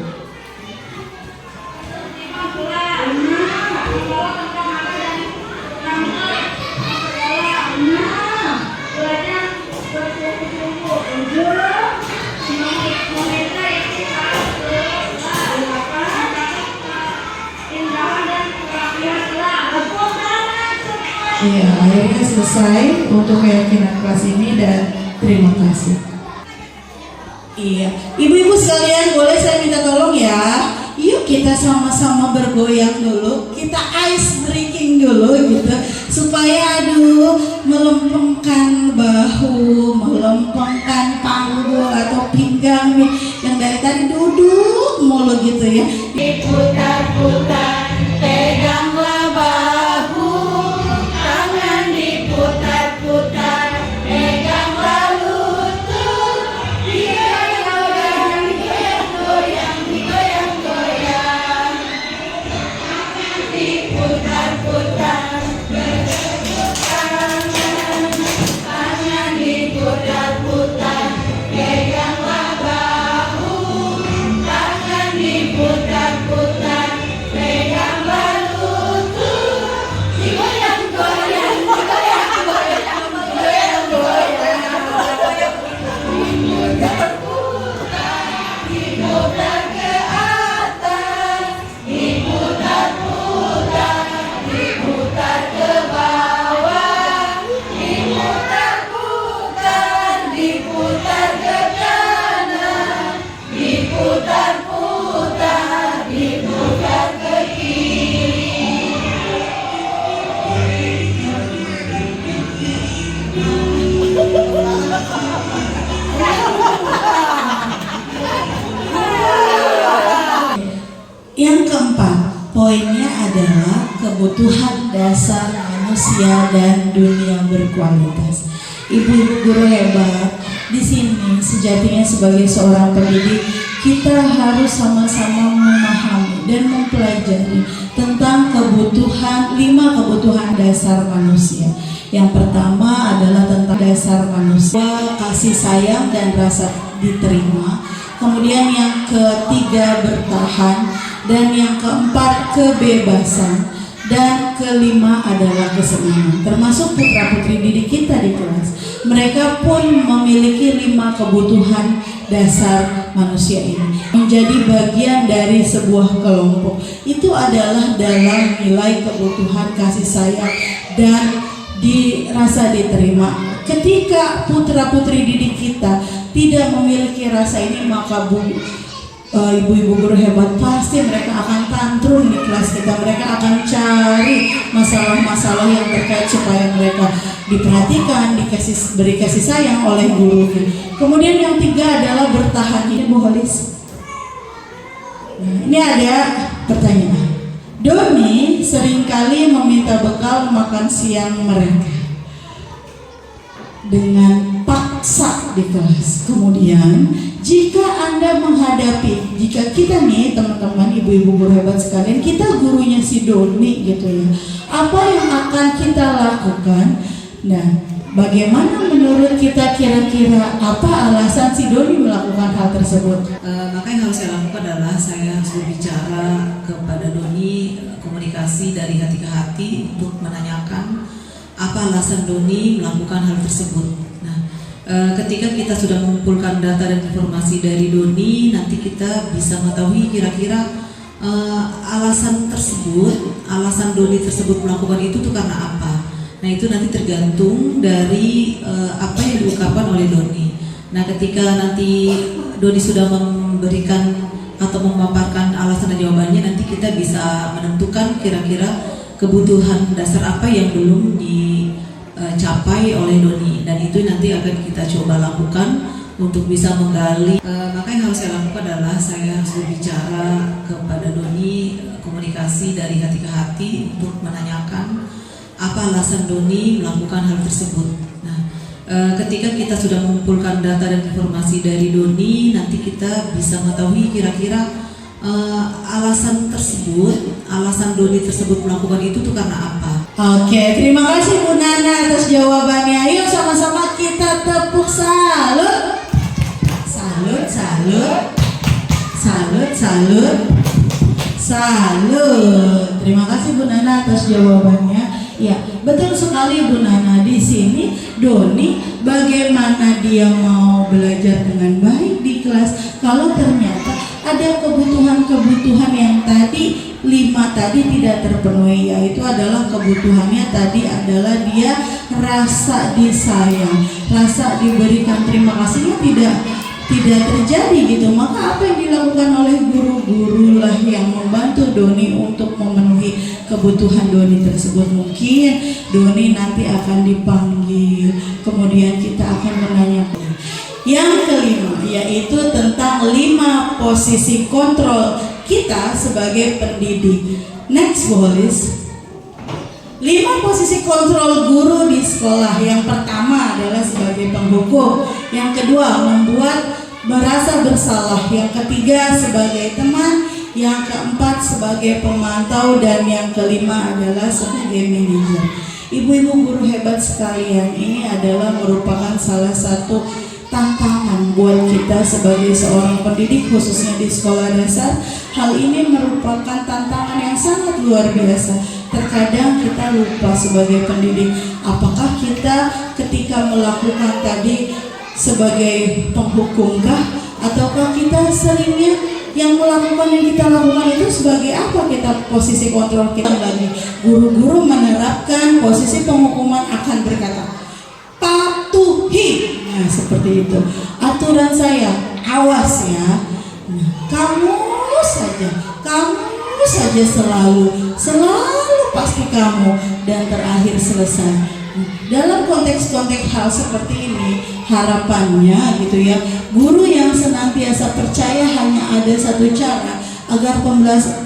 Iya, akhirnya selesai untuk keyakinan kelas ini dan terima kasih. Iya, ibu-ibu sekalian boleh saya minta tolong ya. Yuk kita sama-sama bergoyang dulu, kita ice breaking dulu gitu, supaya melempengkan bahu, melempengkan panggul atau pinggang nih, yang dari tadi duduk mulu gitu ya. Diputar-putar, peganglah bahu, tangan diputar-putar, peganglah lutut, digoyang, digoyang, digoyang, diputar-putar, tangan diputar-putar, peganglah bahu, tangan diputar-putar, peganglah lutut, digoyang-goyang, digoyang-goyang, digoyang-goyang, diputar-putar, diputar ke atas, diputar-putar, diputar ke bawah, diputar-putar, diputar ke kanan, diputar-putar, diputar ke kiri. Yang keempat, poinnya adalah kebutuhan dasar manusia dan dunia berkualitas. Ibu-ibu guru hebat, di sini sejatinya sebagai seorang pendidik kita harus sama-sama memahami dan mempelajari tentang kebutuhan 5 kebutuhan dasar manusia. Yang pertama adalah tentang dasar manusia, kasih sayang dan rasa diterima. Kemudian yang ketiga bertahan, dan yang keempat kebebasan, dan kelima adalah kesenangan. Termasuk putra-putri didik kita di kelas, mereka pun memiliki 5 kebutuhan dasar manusia ini. Menjadi bagian dari sebuah kelompok itu adalah dalam nilai kebutuhan kasih sayang dan dirasa diterima. Ketika putra-putri didik kita tidak memiliki rasa ini, maka ibu-ibu guru hebat pasti mereka akan tantrum di kelas kita. Mereka akan cari masalah-masalah yang terkait supaya mereka diperhatikan, beri kasih sayang oleh gurunya. Kemudian yang 3 adalah bertahan. Ini Bu Holis. Ini ada pertanyaan. Doni seringkali meminta bekal makan siang mereka dengan paksa di kelas. Kemudian jika Anda menghadapi, jika kita nih teman-teman ibu-ibu guru hebat sekalian, kita gurunya si Doni gitu ya, apa yang akan kita lakukan? Nah, bagaimana menurut kita kira-kira apa alasan si Doni melakukan hal tersebut? Maka yang harus saya lakukan adalah saya harus berbicara kepada Doni, komunikasi dari hati ke hati untuk menanyakan apa alasan Doni melakukan hal tersebut. Nah, ketika kita sudah mengumpulkan data dan informasi dari Doni, nanti kita bisa mengetahui kira-kira alasan tersebut, alasan Doni tersebut melakukan itu tuh karena apa. Nah, itu nanti tergantung dari apa yang diungkapkan oleh Doni. Nah, ketika nanti Doni sudah memberikan atau memaparkan alasan dan jawabannya, nanti kita bisa menentukan kira-kira kebutuhan dasar apa yang belum dicapai oleh Doni, dan itu nanti akan kita coba lakukan untuk bisa menggali. Maka yang harus saya lakukan adalah saya harus berbicara kepada Doni, komunikasi dari hati ke hati untuk menanyakan apa alasan Doni melakukan hal tersebut. Nah, ketika kita sudah mengumpulkan data dan informasi dari Doni, nanti kita bisa mengetahui kira-kira alasan tersebut, alasan Doni tersebut melakukan itu tuh karena apa. Oke, terima kasih Bu Nana atas jawabannya. Ayo sama-sama kita tepuk salut. Salut, salut. Salut, salut. Salut. Terima kasih Bu Nana atas jawabannya. Ya, betul sekali Bu Nana. Di sini Doni bagaimana dia mau belajar dengan baik di kelas kalau ternyata ada kebutuhan-kebutuhan yang tadi 5 tadi tidak terpenuhi, yaitu adalah kebutuhannya tadi adalah dia rasa disayang, rasa diberikan terima kasihnya tidak terjadi gitu. Maka apa yang dilakukan oleh guru-guru lah yang membantu Doni untuk memenuhi kebutuhan Doni tersebut. Mungkin Doni nanti akan dipanggil, kemudian kita akan menanyakan. Yang kelima yaitu tentang 5 posisi kontrol kita sebagai pendidik. Next, Bu Holis. 5 posisi kontrol guru di sekolah. Yang pertama adalah sebagai penghukum, yang kedua membuat merasa bersalah, yang ketiga sebagai teman, yang keempat sebagai pemantau, dan yang kelima adalah sebagai manajer. Ibu-ibu guru hebat sekalian, ini adalah merupakan salah satu tantangan buat kita sebagai seorang pendidik, khususnya di sekolah dasar. Hal ini merupakan tantangan yang sangat luar biasa. Terkadang kita lupa sebagai pendidik, apakah kita ketika melakukan tadi sebagai penghukumkah, ataukah kita seringnya yang melakukan yang kita lakukan itu sebagai apa? Kita posisi kontrol kita lagi. Guru-guru menerapkan posisi penghukuman akan berkata patuhi. Nah, seperti itu. Aturan saya, awas ya. Nah, kamu saja selalu pasti kamu, dan terakhir selesai. Dalam konteks-konteks hal seperti ini, harapannya gitu ya, guru yang senantiasa percaya hanya ada satu cara agar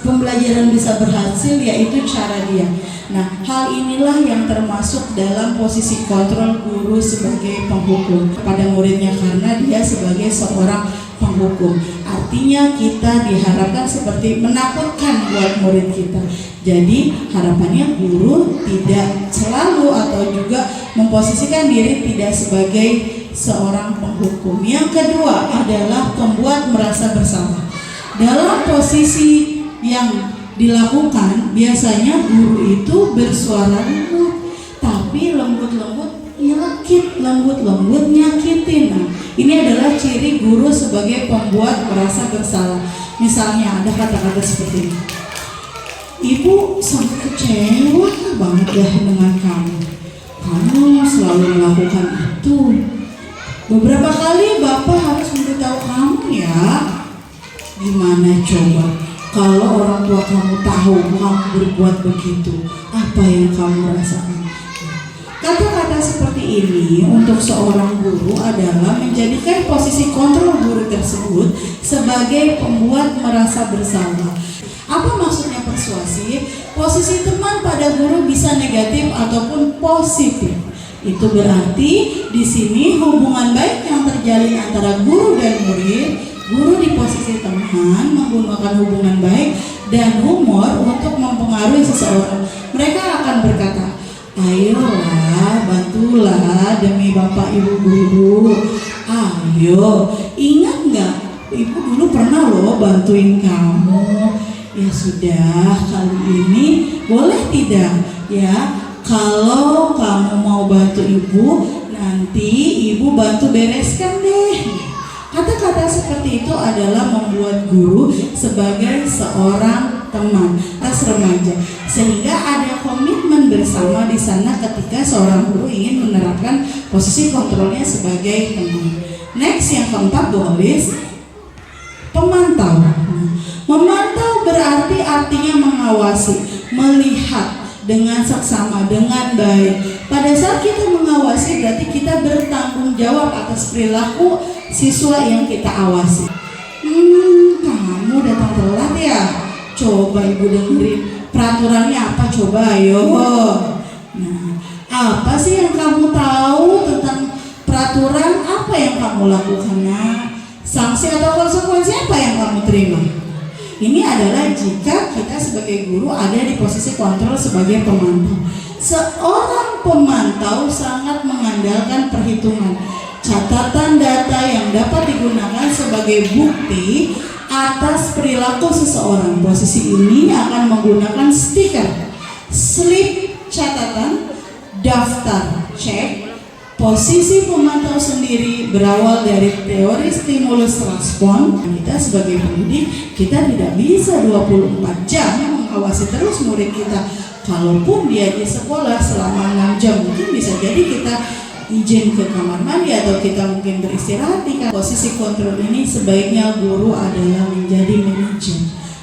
pembelajaran bisa berhasil, yaitu cara dia. Nah, hal inilah yang termasuk dalam posisi kontrol guru sebagai penghukum kepada muridnya, karena dia sebagai seorang penghukum. Artinya kita diharapkan seperti menakutkan buat murid kita. Jadi harapannya guru tidak selalu atau juga memposisikan diri tidak sebagai seorang penghukum. Yang kedua adalah pembuat merasa bersalah. Dalam posisi yang dilakukan, biasanya guru itu bersuara lembut, tapi lembut-lembut nyelekit, lembut-lembut nyakitin. Nah, ini adalah ciri guru sebagai pembuat merasa bersalah. Misalnya ada kata-kata seperti ini, "Ibu sangat kecewa banget ya dengan kamu. Kamu selalu melakukan itu. Beberapa kali Bapak harus memberitahu kamu ya." Gimana coba kalau orang tua kamu tahu kamu berbuat begitu, apa yang kamu rasakan? Kata-kata seperti ini untuk seorang guru adalah menjadikan posisi kontrol guru tersebut sebagai pembuat merasa bersalah. Apa maksudnya persuasi? Posisi teman pada guru bisa negatif ataupun positif. Itu berarti di sini hubungan baik yang terjalin antara guru dan murid. Guru di posisi teman menggunakan hubungan baik dan humor untuk mempengaruhi seseorang. Mereka akan berkata, "Ayolah, bantulah demi Bapak Ibu guru. Ayo, ingat nggak? Ibu dulu pernah loh bantuin kamu. Ya sudah, kali ini boleh tidak? Ya, kalau kamu mau bantu ibu, nanti ibu bantu bereskan deh." Kata-kata seperti itu adalah membuat guru sebagai seorang teman atas remaja, sehingga ada komitmen bersama di sana ketika seorang guru ingin menerapkan posisi kontrolnya sebagai teman. Next, yang keempat, tulis pemantau. Memantau berarti artinya mengawasi, melihat dengan seksama, dengan baik. Pada saat kita mengawasi berarti kita bertanggung jawab atas perilaku siswa yang kita awasi. Kamu datang telat ya? Coba ibu dengerin peraturannya apa, coba ayo. Nah, apa sih yang kamu tahu tentang peraturan? Apa yang kamu lakukan? Nah, sanksi atau konsekuensi apa yang kamu terima? Ini adalah jika kita sebagai guru ada di posisi kontrol sebagai pemantau. Seorang pemantau sangat mengandalkan perhitungan, catatan data yang dapat digunakan sebagai bukti atas perilaku seseorang. Posisi ini akan menggunakan stiker, slip catatan, daftar cek. Posisi pemantau sendiri berawal dari teori stimulus respon. Kita sebagai pendidik, kita tidak bisa 24 jam mengawasi terus murid kita. Kalaupun dia di sekolah selama 6 jam, mungkin bisa jadi kita izin ke kamar mandi atau kita mungkin beristirahat. Posisi kontrol ini sebaiknya guru adalah menjadi manajer.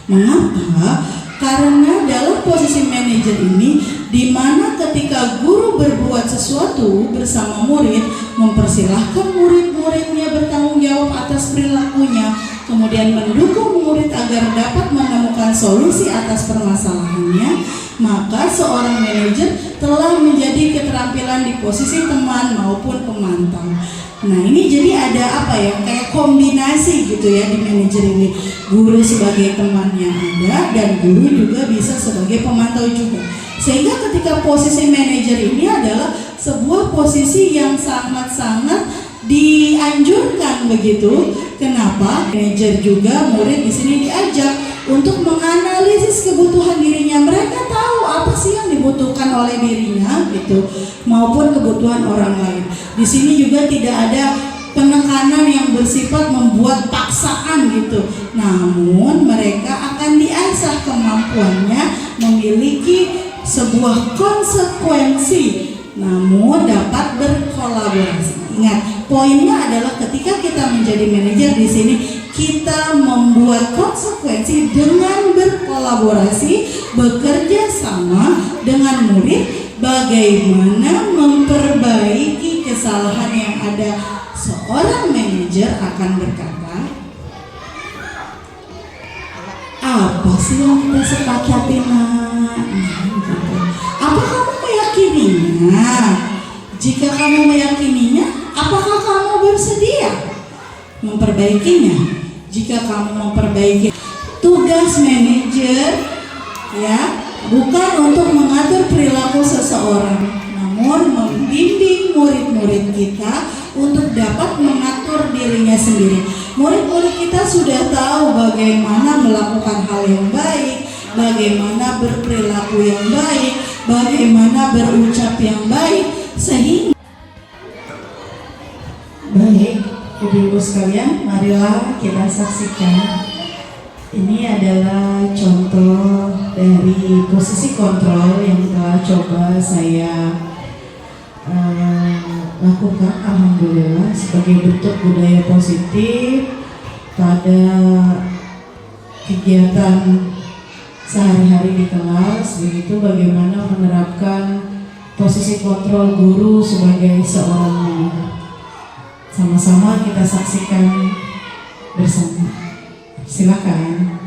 Mengapa? Karena dalam posisi manajer ini, di mana ketika guru berbuat sesuatu bersama murid, mempersilahkan murid-muridnya bertanggung jawab atas perilakunya, kemudian mendukung murid agar dapat menemukan solusi atas permasalahannya, maka seorang manajer telah menjadi keterampilan di posisi teman maupun pemantau. Nah, ini jadi ada apa ya, kayak kombinasi gitu ya di manajer ini. Guru sebagai temannya ada dan guru juga bisa sebagai pemantau juga. Sehingga ketika posisi manajer ini adalah sebuah posisi yang sangat-sangat dianjurkan begitu. Kenapa? Manajer juga murid di sini diajak untuk menganalisis kebutuhan dirinya. Mereka tahu apa sih yang dibutuhkan oleh dirinya gitu, maupun kebutuhan orang lain. Di sini juga tidak ada penekanan yang bersifat membuat paksaan gitu. Namun mereka akan diasah kemampuannya memiliki sebuah konsekuensi, namun dapat berkolaborasi. Ingat, poinnya adalah ketika kita menjadi manajer di sini, kita membuat konsekuensi dengan berkolaborasi, bekerja sama dengan murid, bagaimana memperbaiki kesalahan yang ada. Seorang manajer akan berkata, sih yang kita sepakati nak? Gitu. Apa kamu meyakininya? Jika kamu meyakininya, apakah kamu bersedia memperbaikinya? Jika kamu memperbaiki, tugas manajer ya bukan untuk mengatur perilaku seseorang, namun membimbing murid-murid kita untuk dapat mengatur dirinya sendiri. Murid-murid kita sudah tahu bagaimana melakukan hal yang baik, bagaimana berperilaku yang baik, bagaimana berucap yang baik, sehingga baik, ibu-ibu sekalian, marilah kita saksikan. Ini adalah contoh dari posisi kontrol yang telah coba saya lakukan, alhamdulillah, sebagai bentuk budaya positif pada kegiatan sehari-hari di kelas. Begitu bagaimana menerapkan posisi kontrol guru sebagai seorang mentor. Sama-sama kita saksikan bersama. Silakan.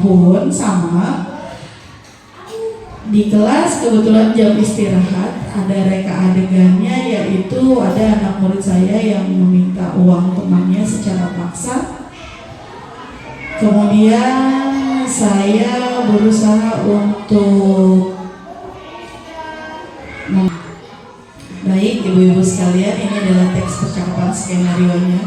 Pun sama di kelas kebetulan jam istirahat ada reka adegannya, yaitu ada anak murid saya yang meminta uang temannya secara paksa. Kemudian saya berusaha untuk baik ibu-ibu sekalian, ini adalah teks percakapan skenario-nya.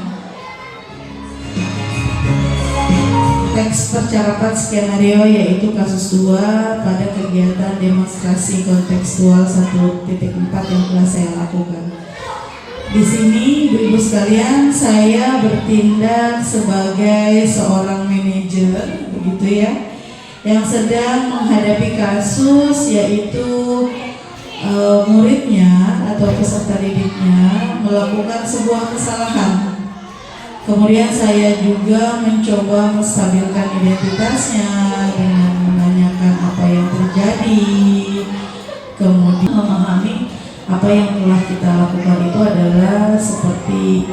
Teks percakapan skenario yaitu kasus 2 pada kegiatan demonstrasi kontekstual 1.4 yang telah saya lakukan. Di sini ibu-ibu sekalian, saya bertindak sebagai seorang manajer, begitu ya, yang sedang menghadapi kasus yaitu muridnya atau peserta didiknya melakukan sebuah kesalahan. Kemudian saya juga mencoba menstabilkan identitasnya dengan menanyakan apa yang terjadi, kemudian memahami apa yang telah kita lakukan itu adalah seperti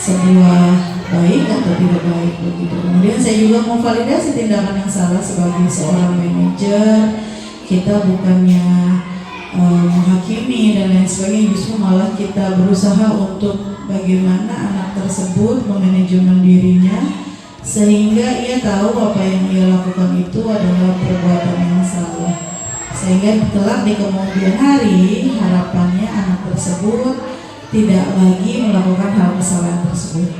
sebuah baik atau tidak baik begitu. Kemudian saya juga memvalidasi tindakan yang salah sebagai seorang manajer. Kita bukannya menghakimi dan lain sebagainya, justru malah kita berusaha untuk bagaimana anak tersebut memanajemen dirinya sehingga ia tahu apa yang ia lakukan itu adalah perbuatan yang salah, sehingga kelak di kemudian hari harapannya anak tersebut tidak lagi melakukan hal kesalahan tersebut.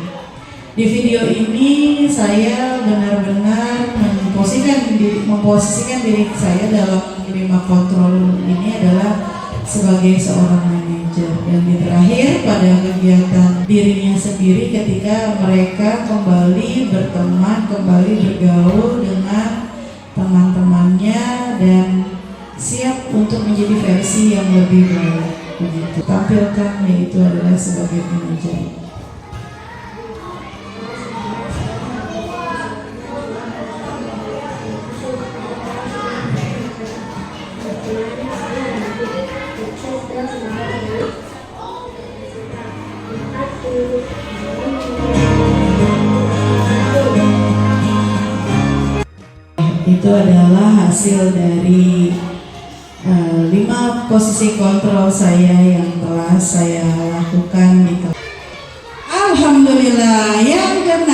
Di video ini saya benar-benar memposisikan diri saya dalam menerima kontrol ini adalah sebagai seorang manajer. Dan di terakhir pada kegiatan dirinya sendiri ketika mereka kembali berteman, kembali bergaul dengan teman-temannya dan siap untuk menjadi versi yang lebih baik. Begitu. Tampilkan yaitu adalah sebagai manajer. Itu adalah hasil dari 5 posisi kontrol saya yang telah saya lakukan di kelas. Alhamdulillah, yang ke-6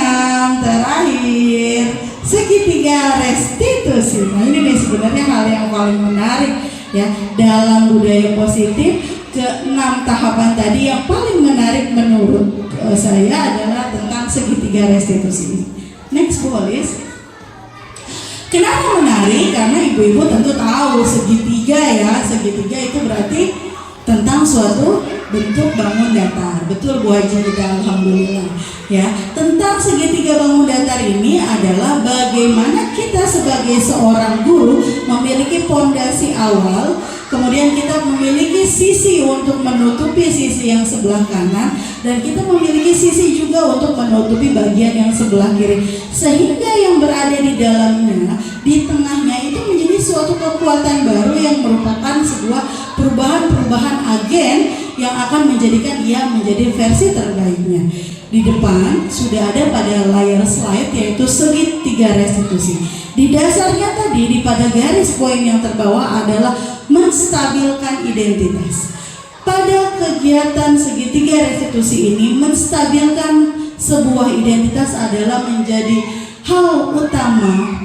terakhir, segitiga restitusi. Nah, ini nih sebenarnya hal yang paling menarik ya dalam budaya positif. Ke-6 tahapan tadi yang paling menarik menurut saya adalah tentang segitiga restitusi. Next please. Kenapa menarik? Karena ibu-ibu tentu tahu segitiga ya, segitiga itu berarti tentang suatu bentuk bangun datar. Betul Bu Haji kita, alhamdulillah ya. Tentang segitiga bangun datar ini adalah bagaimana kita sebagai seorang guru memiliki pondasi awal, kemudian kita memiliki sisi untuk menutupi sisi yang sebelah kanan, dan kita memiliki sisi juga untuk menutupi bagian yang sebelah kiri, sehingga yang berada di dalamnya, di tengahnya itu menjadi suatu kekuatan baru yang merupakan sebuah perubahan-perubahan agen yang akan menjadikan ia menjadi versi terbaiknya. Di depan sudah ada pada layar slide yaitu segitiga restitusi. Di dasarnya tadi pada garis poin yang terbawah adalah menstabilkan identitas. Pada kegiatan segitiga restitusi ini, menstabilkan sebuah identitas adalah menjadi hal utama.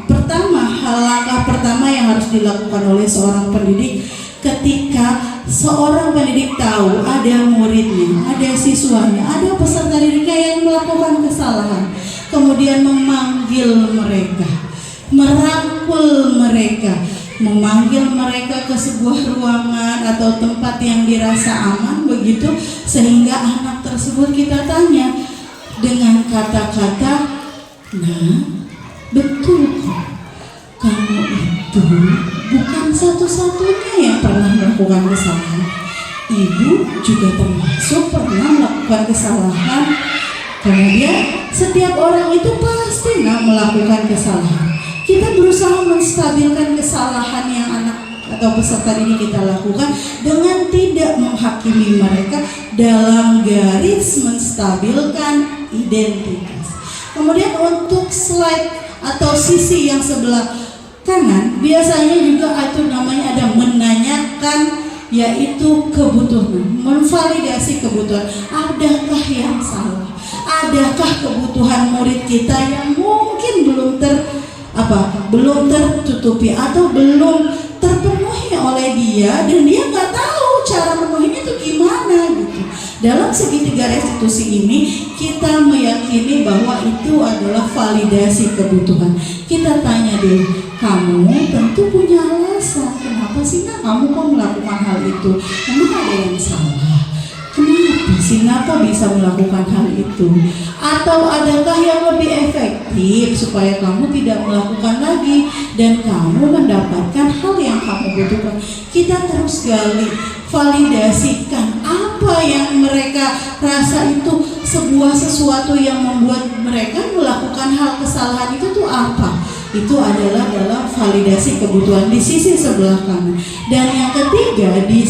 Langkah pertama yang harus dilakukan oleh seorang pendidik ketika seorang pendidik tahu ada muridnya, ada siswanya, ada peserta didiknya yang melakukan kesalahan, kemudian memanggil mereka, merangkul mereka, memanggil mereka ke sebuah ruangan atau tempat yang dirasa aman begitu, sehingga anak tersebut kita tanya dengan kata-kata, "Nah, betul kok, kamu itu bukan satu-satunya yang pernah melakukan kesalahan. Ibu juga termasuk pernah melakukan kesalahan. Kemudian setiap orang itu pasti melakukan kesalahan." Kita berusaha menstabilkan kesalahan yang anak atau peserta didik kita lakukan dengan tidak menghakimi mereka dalam garis menstabilkan identitas. Kemudian untuk slide atau sisi yang sebelah kanan biasanya juga itu namanya ada menanyakan, yaitu kebutuhan, memvalidasi kebutuhan. Adakah yang salah? Adakah kebutuhan murid kita yang mungkin belum tertutupi atau belum terpenuhi oleh dia dan dia nggak tahu cara memenuhinya itu gimana gitu. Dalam segitiga restitusi ini kita meyakini bahwa itu adalah validasi kebutuhan. Kita tanya deh, kamu tentu punya alasan kenapa sih kamu kok melakukan hal itu? Emang ada yang salah? Kenapa sih bisa melakukan hal itu? Atau adakah yang lebih efektif supaya kamu tidak melakukan lagi dan kamu mendapatkan hal yang kamu butuhkan? Kita terus gali, validasikan apa yang mereka rasa itu sesuatu yang membuat mereka melakukan hal kesalahan itu tuh apa? Itu adalah dalam validasi kebutuhan di sisi sebelah kanan. Dan yang ketiga di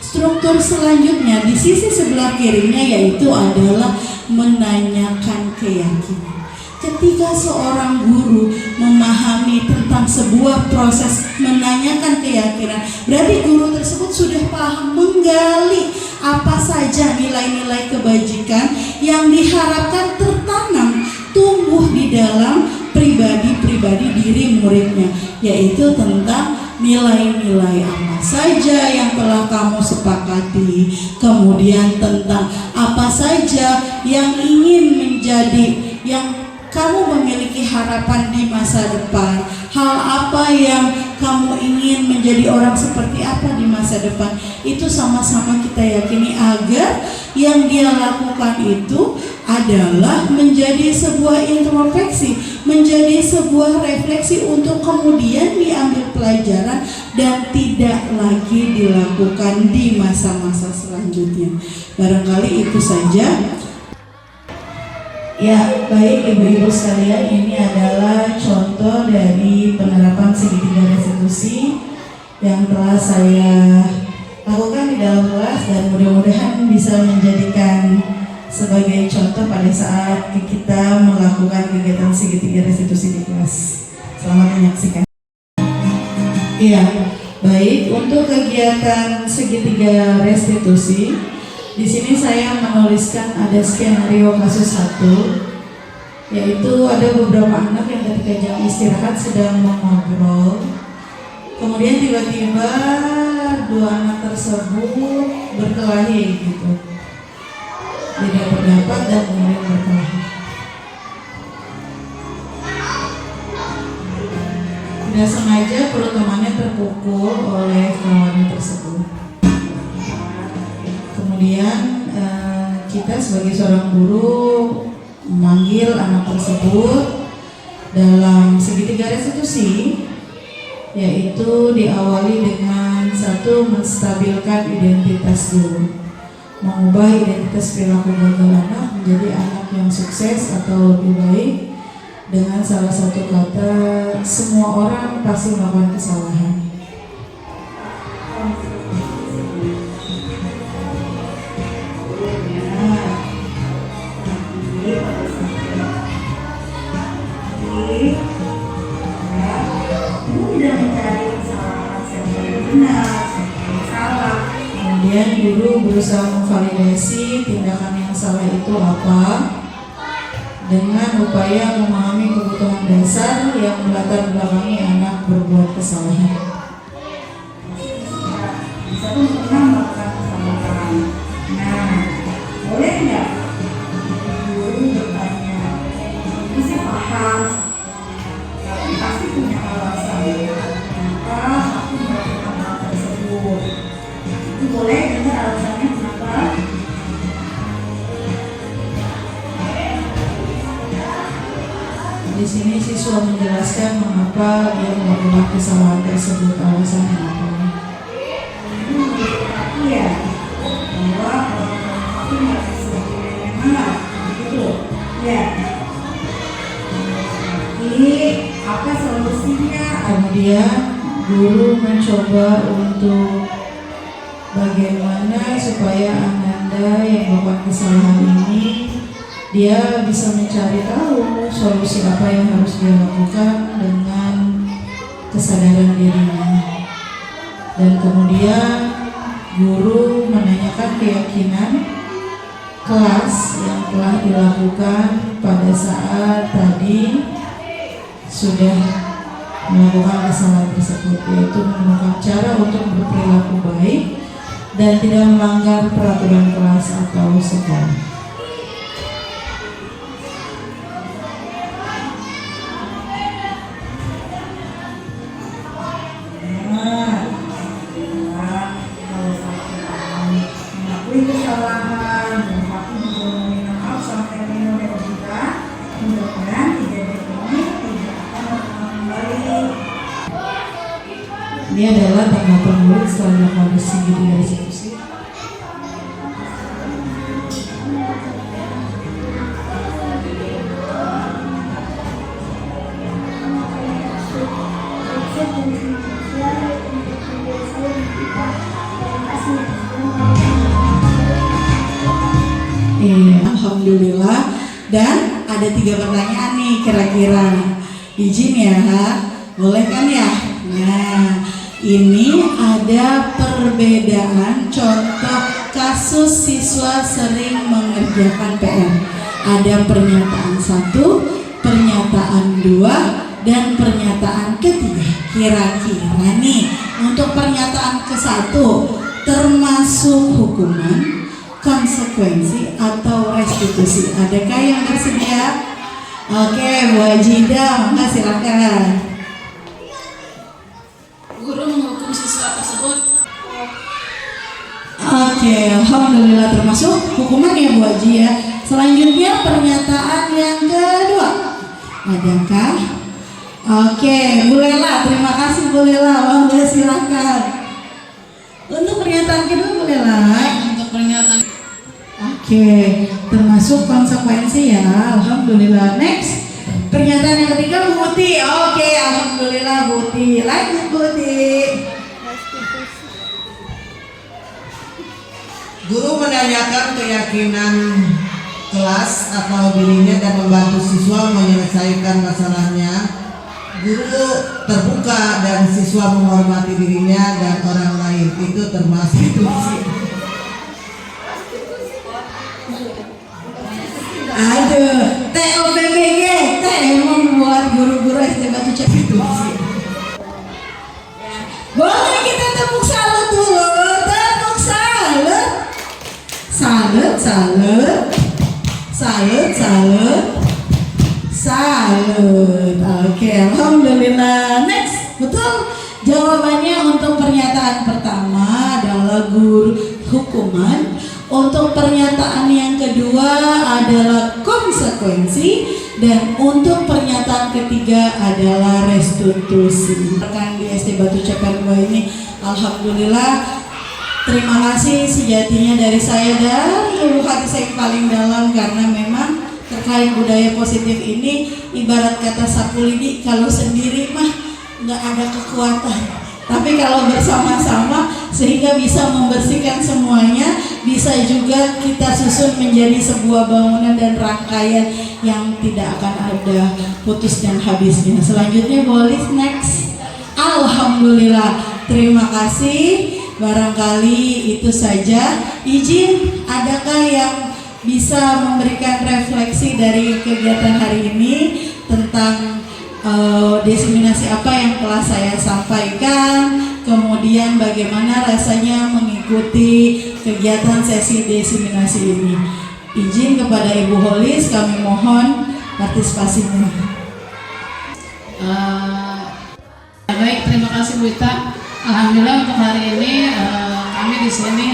struktur selanjutnya di sisi sebelah kirinya yaitu adalah menanyakan keyakinan. Ketika seorang guru memahami tentang sebuah proses menanyakan keyakinan, berarti guru tersebut sudah paham menggali apa saja nilai-nilai kebajikan yang diharapkan tertanam tumbuh di dalam pribadi diri muridnya, yaitu tentang nilai-nilai apa saja yang telah kamu sepakati, kemudian tentang apa saja yang ingin menjadi, yang kamu memiliki harapan di masa depan, hal apa yang kamu ingin menjadi orang seperti apa di masa depan. Itu sama-sama kita yakini agar yang dia lakukan itu adalah menjadi sebuah introspeksi, menjadi sebuah refleksi untuk kemudian diambil pelajaran dan tidak lagi dilakukan di masa-masa selanjutnya. Barangkali itu saja. Ya, baik ibu-ibu sekalian, ini adalah contoh dari penerapan segitiga restitusi yang telah saya lakukan di dalam kelas dan mudah-mudahan bisa menjadikan sebagai contoh pada saat kita melakukan kegiatan segitiga restitusi di kelas. Selamat menyaksikan. Iya, baik, untuk kegiatan segitiga restitusi di sini saya menuliskan ada skenario kasus 1, yaitu ada beberapa anak yang ketika jam istirahat sedang mengobrol, kemudian tiba-tiba 2 anak tersebut berkelahi gitu, beda pendapat dan kemudian berkelahi. Tidak sengaja perut temannya terpukul oleh kawannya tersebut. Kemudian kita sebagai seorang guru memanggil anak tersebut dalam segitiga restitusi, yaitu diawali dengan 1, menstabilkan identitas guru, mengubah identitas perilaku gagal anak menjadi anak yang sukses atau lebih baik dengan salah satu kata, semua orang pasti melakukan kesalahan. baik, ya, ibu tidak mencari kesalahan siapa yang benar, siapa yang salah. Kemudian guru berusaha memvalidasi tindakan yang salah itu apa dengan upaya memahami kebutuhan dasar yang melatar belakangi anak berbuat kesalahan. Bisa pun pernah melakukan kesalahan. Nah, boleh nggak guru bertanya? Bisa paham, tapi pasti punya alasan. Kenapa aku melakukan hal tersebut? Itu boleh dengar alasannya kenapa? Di sini siswa menjelaskan mengapa dia melakukan kesalahan tersebut, alasannya apa. Iya, bahwa orang itu nggak sesuai memang gitu, ya. Jadi apa solusinya? Kemudian guru mencoba untuk bagaimana supaya Ananda yang melakukan kesalahan ini dia bisa mencari tahu solusi apa yang harus dia lakukan dengan kesadaran dirinya. Dan kemudian guru menanyakan keyakinan kelas yang telah dilakukan pada saat tadi sudah melakukan kesalahan tersebut, yaitu menemukan cara untuk berperilaku baik dan tidak melanggar peraturan kelas atau sekolah. Mengakui kesalahan dan aku juga meminta maaf sampai Nino dan kita. Mudah-mudahan kejadian ini tidak akan terulang kembali. Ini adalah tanggapan murid setelah dilakukan di eksekusi. Alhamdulillah. Dan ada 3 pertanyaan nih kira-kira. Izin ya, boleh kan ya? Nah, ini ada perbedaan contoh kasus siswa sering mengerjakan PR. Ada pernyataan 1, pernyataan 2, dan pernyataan ketiga. Kira-kira nih untuk pernyataan ke-1 termasuk hukuman, konsekuensi, atau restitusi. Adakah yang bersedia? Oke, Bu Ajida, maka silakan. Guru menghukum siswa tersebut. Oke, alhamdulillah termasuk hukuman ya Bu Haji ya. Selanjutnya pernyataan yang kedua. Adakah? Oke, Bu Lela, terima kasih Bu Lela. Monggo silakan. Untuk pernyataan kedua Bu Lela. Untuk pernyataan Oke, termasuk konsekuensi ya. Alhamdulillah. Next, pernyataan yang ketiga Bu Uti. Oke, alhamdulillah Bu Uti. Lanjut Bu Uti. Guru menanyakan keyakinan kelas atau dirinya dan membantu siswa menyelesaikan masalahnya. Guru terbuka dan siswa menghormati dirinya dan orang lain. Itu termasuk institusi. Aduh, TOPBG, membuat guru-guru SD Batu Cepat institusi. Boleh kita tepuk salut dulu, tepuk salut. Salut. Oke, alhamdulillah. Next, betul. Jawabannya untuk pernyataan pertama adalah guru hukuman. Untuk pernyataan yang kedua adalah konsekuensi, dan untuk pernyataan ketiga adalah restitusi. Rekan di SD Batu Cepat 2 ini, alhamdulillah, terima kasih sejatinya dari saya, dari lubuk hati saya yang paling dalam, karena memang terkait budaya positif ini ibarat kata sapu lidi, kalau sendiri mah nggak ada kekuatan, tapi kalau bersama-sama sehingga bisa membersihkan semuanya bisa juga kita susun menjadi sebuah bangunan dan rangkaian yang tidak akan ada putus dan habisnya. Selanjutnya boleh next. Alhamdulillah, terima kasih. Barangkali itu saja. Izin, adakah yang bisa memberikan refleksi dari kegiatan hari ini tentang diseminasi apa yang telah saya sampaikan, kemudian bagaimana rasanya mengikuti kegiatan sesi diseminasi ini. Izin kepada Ibu Holis, kami mohon partisipasinya. Baik, terima kasih Bu Ita. Alhamdulillah untuk hari ini kami di sini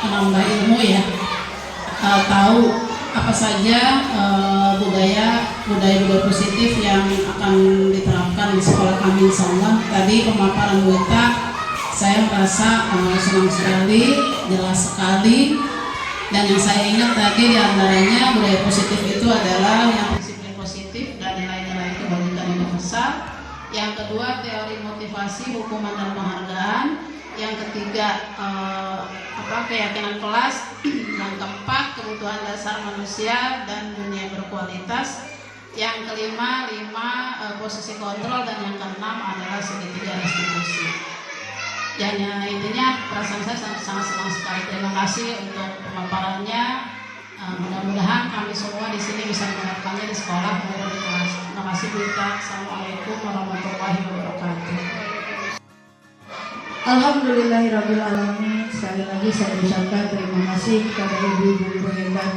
menambah ilmu ya, tahu apa saja budaya positif yang akan diterapkan di sekolah kami insyaallah. Tadi pemaparan Bu Ita saya merasa senang sekali, jelas sekali, dan yang saya ingat tadi diantaranya budaya positif itu adalah yang disiplin positif dan nilai-nilai kebajikan yang besar. Yang kedua teori motivasi, hukuman dan penghargaan. Yang ketiga keyakinan kelas. Yang keempat kebutuhan dasar manusia dan dunia berkualitas. Yang kelima posisi kontrol, dan yang keenam adalah segitiga restitusi. Dan intinya perasaan saya sangat senang sekali. Terima kasih untuk pemaparannya. Mudah-mudahan kami semua di sini bisa menerapkannya di sekolah maupun di kelas. Terima kasih Bu Ita. Assalamualaikum warahmatullahi wabarakatuh. Alhamdulillahirrabbilalamin. Sekali lagi saya ucapkan terima kasih kepada ibu-ibu guru hebat,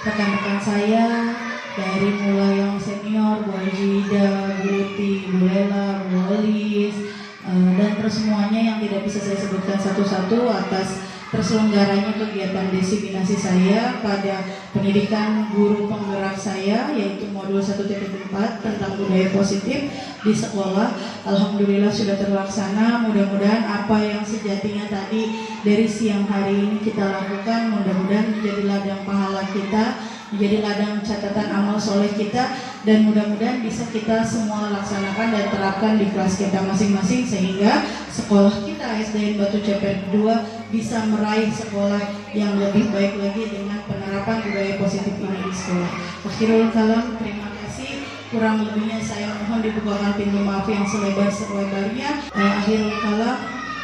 rekan-rekan saya dari mulai yang senior, Bu Haji Ida, Bu Uti, Bu Lela, Bu Holis, dan semuanya yang tidak bisa saya sebutkan satu-satu atas terselenggaranya kegiatan diseminasi saya pada pendidikan guru penggerak saya, yaitu modul 1.4 tentang budaya positif di sekolah. Alhamdulillah sudah terlaksana. Mudah-mudahan apa yang sejatinya tadi dari siang hari ini kita lakukan, mudah-mudahan menjadi ladang pahala kita, menjadi ladang catatan amal soleh kita, dan mudah-mudahan bisa kita semua laksanakan dan terapkan di kelas kita masing-masing, sehingga sekolah kita SDN Batu Ceper 2 bisa meraih sekolah yang lebih baik lagi dengan penerapan budaya positif ini di sekolah. Akhirul kalam, terima kasih. Kurang lebihnya saya mohon dibukakan pintu maaf yang selebar-selebarnya. Akhirul kalam,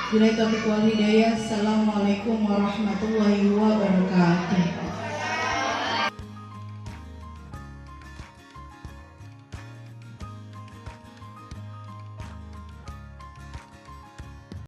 billahi taufiq wal hidayah. Assalamualaikum warahmatullahi wabarakatuh.